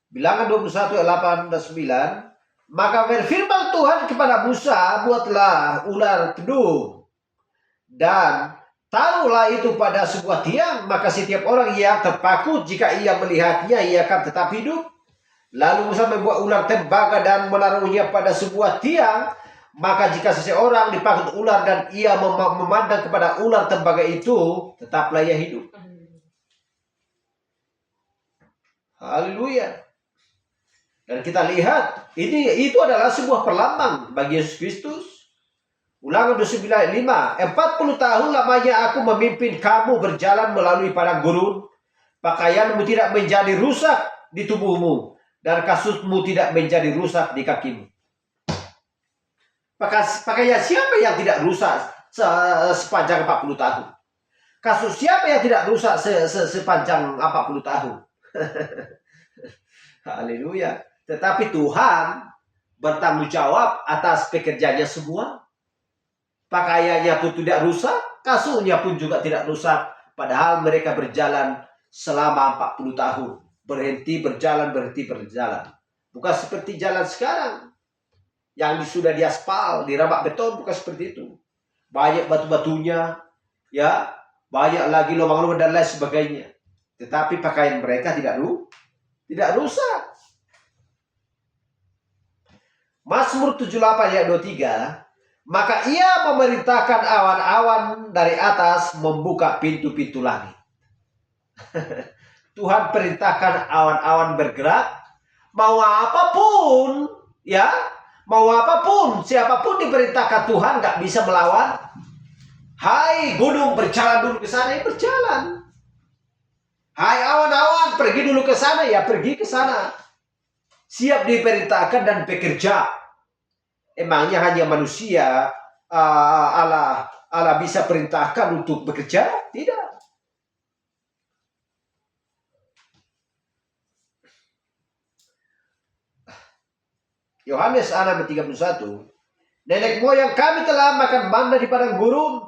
Bilangan 21 ayat 8 dan 9. Maka berfirman Tuhan kepada Musa, buatlah ular kedung dan taruhlah itu pada sebuah tiang, maka setiap orang yang terpaku jika ia melihatnya ia akan tetap hidup. Lalu Musa membuat ular tembaga dan menaruhnya pada sebuah tiang, maka jika seseorang dipakut ular dan ia memandang kepada ular tembaga itu, tetaplah ia hidup. Haleluya. Dan kita lihat itu adalah sebuah perlambang bagi Yesus Kristus. Ulangan 29 ayat 5. 40 tahun lamanya aku memimpin kamu berjalan melalui padang gurun. Pakaianmu tidak menjadi rusak di tubuhmu dan kasutmu tidak menjadi rusak di kakimu. Pakaian siapa yang tidak rusak sepanjang 40 tahun? Kasut siapa yang tidak rusak sepanjang 40 tahun? Haleluya. Tetapi Tuhan bertanggung jawab atas pekerjaannya semua. Pakaiannya pun tidak rusak, kasutnya pun juga tidak rusak. Padahal mereka berjalan selama 40 tahun. Berhenti berjalan. Bukan seperti jalan sekarang yang sudah diaspal, dirabak beton, bukan seperti itu. Banyak batu-batunya, ya, banyak lagi lubang-lubang dan lain sebagainya. Tetapi pakaian mereka tidak rusak. Mazmur 78 ayat 23. Maka ia memerintahkan awan-awan dari atas membuka pintu-pintu langit. Tuhan perintahkan awan-awan bergerak. Mau apapun, ya, mau apapun, siapapun diperintahkan Tuhan gak bisa melawan. Hai gunung, berjalan dulu ke sana, ya berjalan. Hai awan-awan, pergi dulu ke sana, ya pergi ke sana. Siap diperintahkan dan bekerja. Emangnya hanya manusia Allah bisa perintahkan untuk bekerja? Tidak. Yohanes 6:31. Nenek moyang kami telah makan manna di padang gurun,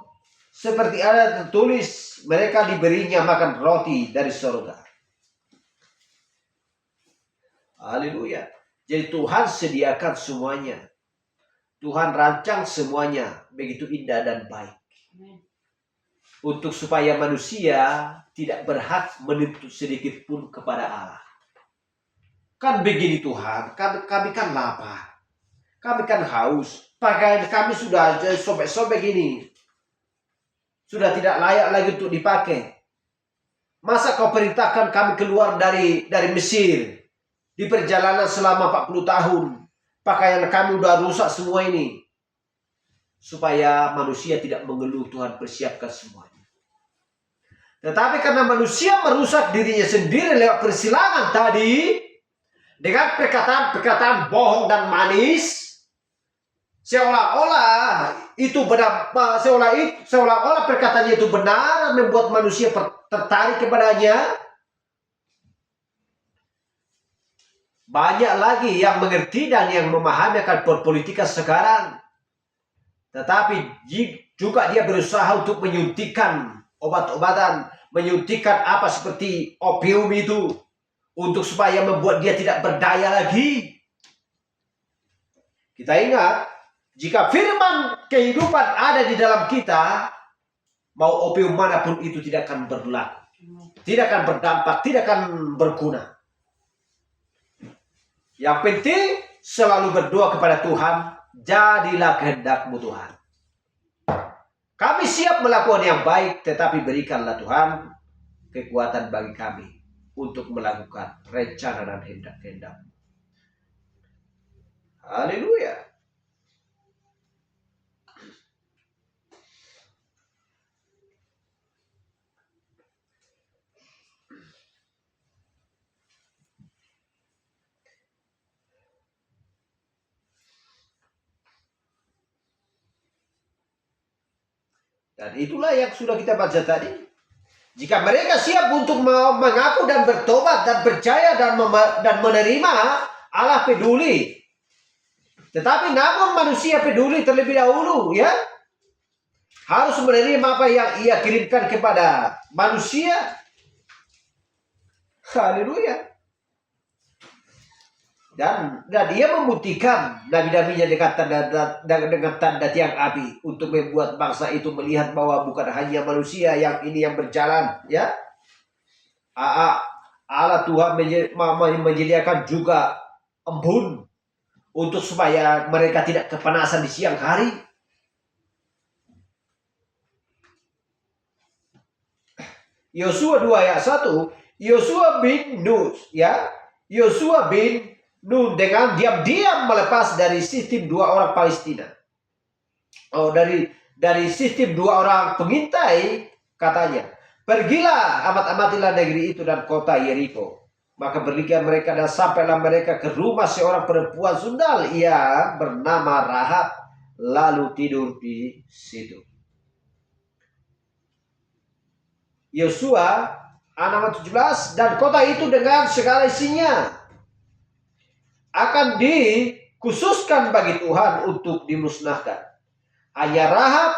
seperti ada tertulis, mereka diberinya makan roti dari surga. Haleluya. Jadi Tuhan sediakan semuanya. Tuhan rancang semuanya begitu indah dan baik. Untuk supaya manusia tidak berhak menuntut sedikit pun kepada Allah. Kan begini Tuhan, kami kan lapar. Kami kan haus. Pakaian kami sudah sobek-sobek gini. Sudah tidak layak lagi untuk dipakai. Masa kau perintahkan kami keluar dari Mesir. Di perjalanan selama 40 tahun. Pakaian kami udah rusak semua ini. Supaya manusia tidak mengeluh, Tuhan persiapkan semuanya. Tetapi karena manusia merusak dirinya sendiri lewat persilangan tadi, dengan perkataan bohong dan manis, seolah-olah itu benar, seolah-olah perkataannya itu benar, membuat manusia tertarik kepadanya. Banyak lagi yang mengerti dan yang memahami akan politika sekarang. Tetapi juga dia berusaha untuk menyuntikkan obat-obatan, menyuntikkan apa seperti opium itu, untuk supaya membuat dia tidak berdaya lagi. Kita ingat, jika firman kehidupan ada di dalam kita, mau opium manapun itu tidak akan berlaku. Tidak akan berdampak, tidak akan berguna. Yang penting selalu berdoa kepada Tuhan, jadilah kehendak-Mu Tuhan. Kami siap melakukan yang baik, tetapi berikanlah Tuhan kekuatan bagi kami untuk melakukan rencana dan kehendak-Mu. Haleluya. Dan itulah yang sudah kita baca tadi. Jika mereka siap untuk mengaku dan bertobat dan percaya dan menerima, Allah peduli. Tetapi namun manusia peduli terlebih dahulu, ya. Harus menerima apa yang Ia kirimkan kepada manusia. Haleluya. Dan dia membuktikan nabi-nabinya dengan tanda tiang api untuk membuat bangsa itu melihat bahwa bukan hanya manusia yang ini yang berjalan, ya. Allah Tuhan menyediakan juga embun untuk supaya mereka tidak kepanasan di siang hari. Yosua 2 ayat 1, Yosua bin Nun, ya. Yosua bin Nun dengan diam-diam melepas dari sistem 2 orang Palestina. Dari sistem 2 orang pengintai, katanya, pergilah, amat-amatilah negeri itu dan kota Yeriko. Maka berliga mereka dan sampailah mereka ke rumah seorang perempuan sundal, ia bernama Rahab, lalu tidur di situ. Yosua 6:17, dan kota itu dengan segala isinya akan dikhususkan bagi Tuhan untuk dimusnahkan. Hanya Rahab,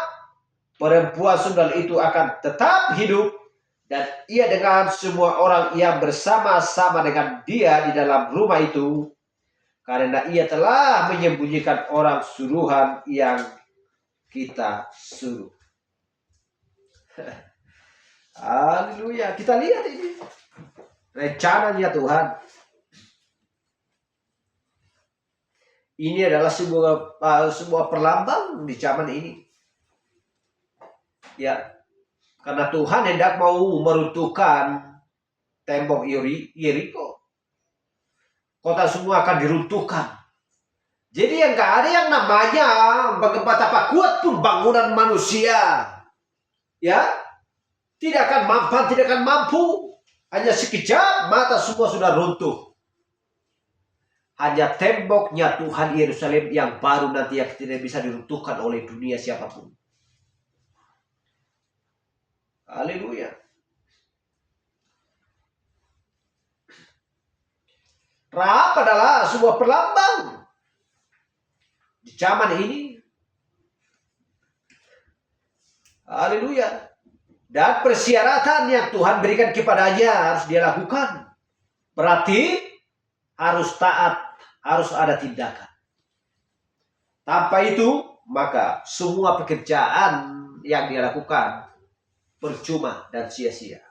perempuan sundal itu akan tetap hidup, dan ia dengan semua orang yang bersama-sama dengan dia di dalam rumah itu, karena ia telah menyembunyikan orang suruhan yang kita suruh. Haleluya. Kita lihat ini rencananya Tuhan. Ini adalah sebuah perlambang di zaman ini. Ya, karena Tuhan hendak mau meruntuhkan tembok Yeriko. Kota semua akan diruntuhkan. Jadi yang gak ada yang namanya betapa kuat pun bangunan manusia, ya, tidak akan mampu. Hanya sekejap mata semua sudah runtuh. Hanya temboknya Tuhan Yerusalem yang baru nanti yang tidak bisa diruntuhkan oleh dunia siapapun. Haleluya. Rahab adalah sebuah perlambang di zaman ini. Haleluya. Dan persyaratan yang Tuhan berikan kepadanya harus dia lakukan. Berarti harus taat, harus ada tindakan. Tanpa itu, maka semua pekerjaan yang dia lakukan percuma dan sia-sia.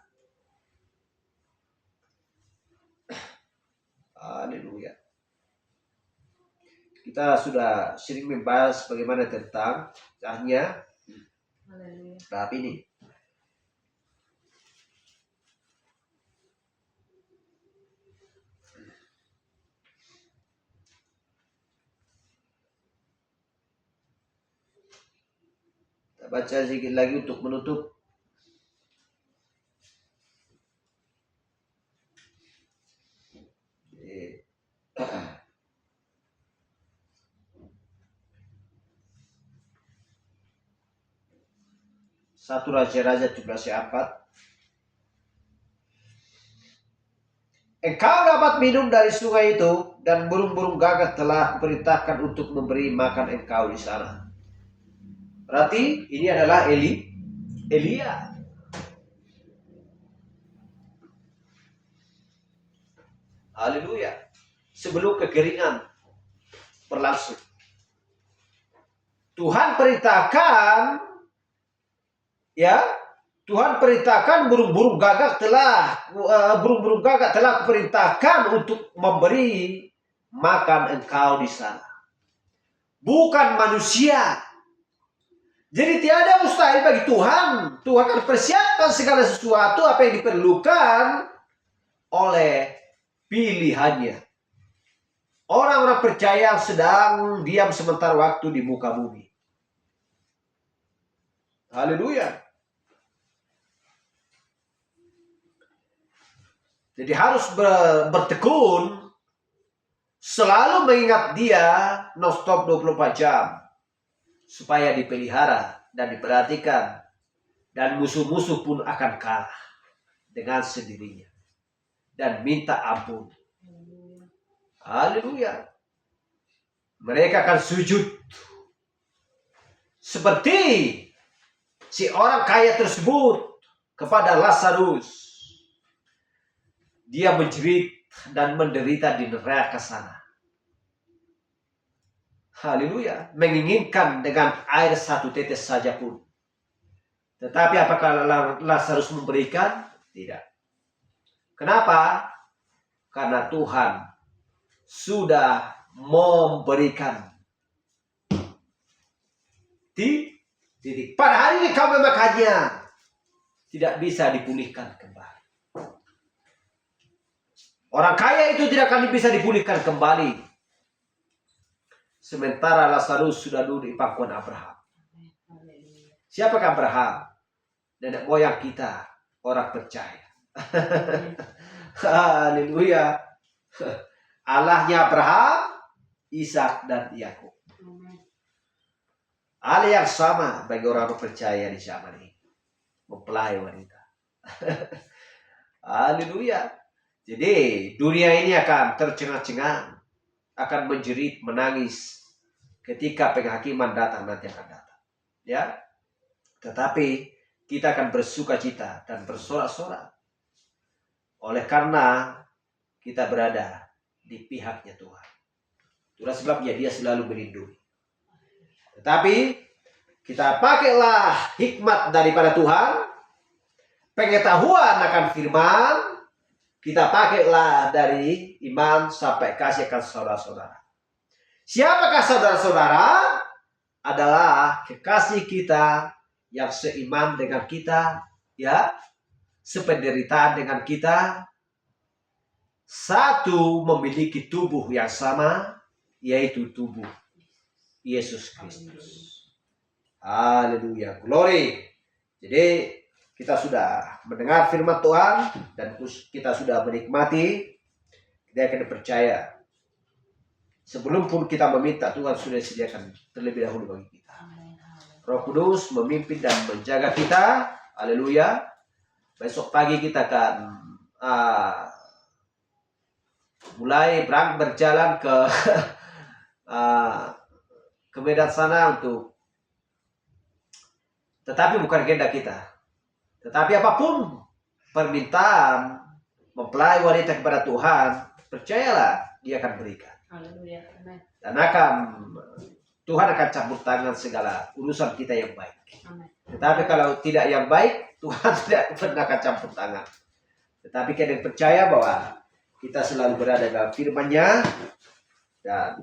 Haleluya. Kita sudah sering membahas bagaimana tentang caranya tahap ini. Kita baca sedikit lagi untuk menutup. Satu Raja-Raja 17:4. Engkau dapat minum dari sungai itu, dan burung-burung gagak telah kuperintahkan untuk memberi makan engkau di sana. Berarti ini adalah Elia. Haleluya. Sebelum kekeringan berlangsung, Tuhan perintahkan, ya, Tuhan perintahkan burung-burung gagak telah kuperintahkan untuk memberi makan engkau di sana. Bukan manusia. Jadi tiada mustahil bagi Tuhan. Tuhan akan persiapkan segala sesuatu apa yang diperlukan oleh pilihannya. Orang-orang percaya sedang diam sementara waktu di muka bumi. Haleluya. Jadi harus bertekun, selalu mengingat dia non-stop 24 jam. Supaya dipelihara dan diperhatikan. Dan musuh-musuh pun akan kalah dengan sendirinya. Dan minta ampun. Haleluya. Mereka akan sujud. Seperti si orang kaya tersebut kepada Lazarus. Dia menjerit dan menderita di neraka sana. haleluya, menginginkan dengan air satu tetes saja pun. Tetapi apakah Lazarus memberikan? Tidak. Kenapa? Karena Tuhan sudah memberikan. Titik. Pada hari ini kau memakannya, tidak bisa dipulihkan kembali. Orang kaya itu tidak akan bisa dipulihkan kembali. Sementara Lazarus sudah duduk di pangkuan Abraham. Siapakah Abraham? Nenek moyang kita, orang percaya. Haleluya. Allahnya Abraham, Ishak dan Yakub. Allah yang sama bagi orang percaya di zaman ini. Mempelai wanita. Haleluya. Jadi dunia ini akan tercengang-cengang, akan menjerit, menangis ketika penghakiman datang nanti akan datang. Ya. Tetapi kita akan bersuka cita dan bersorak-sorak. Oleh karena kita berada di pihaknya Tuhan. Itulah sebabnya dia selalu melindungi. Tetapi kita pakailah hikmat daripada Tuhan, pengetahuan akan firman, kita pakailah dari iman sampai kasih akan saudara-saudara. Siapakah saudara-saudara? Adalah kekasih kita yang seiman dengan kita, ya, sependeritaan dengan kita, satu memiliki tubuh yang sama, yaitu tubuh Yesus Kristus. Haleluya, glory. Jadi kita sudah mendengar firman Tuhan dan kita sudah menikmati. Kita akan percaya sebelum pun kita meminta, Tuhan sudah sediakan terlebih dahulu bagi kita. Roh Kudus memimpin dan menjaga kita. Haleluya. Besok pagi kita akan mulai berjalan ke ke Medan sana untuk, tetapi bukan kehendak kita. Tetapi apapun permintaan mempelai wanita kepada Tuhan, percayalah dia akan berikan. Haleluya. Dan Tuhan akan campur tangan segala urusan kita yang baik. Amen. Tetapi kalau tidak yang baik, Tuhan tidak pernah akan campur tangan. Tetapi kita percaya bahwa kita selalu berada dalam firman-Nya dan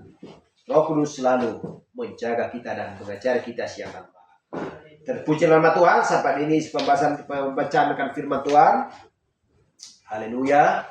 Roh Kudus selalu menjaga kita dan mengajar kita siang dan malam. Terpuji nama Tuhan. Sampai ini pembahasan pembacaan akan firman Tuhan. Haleluya.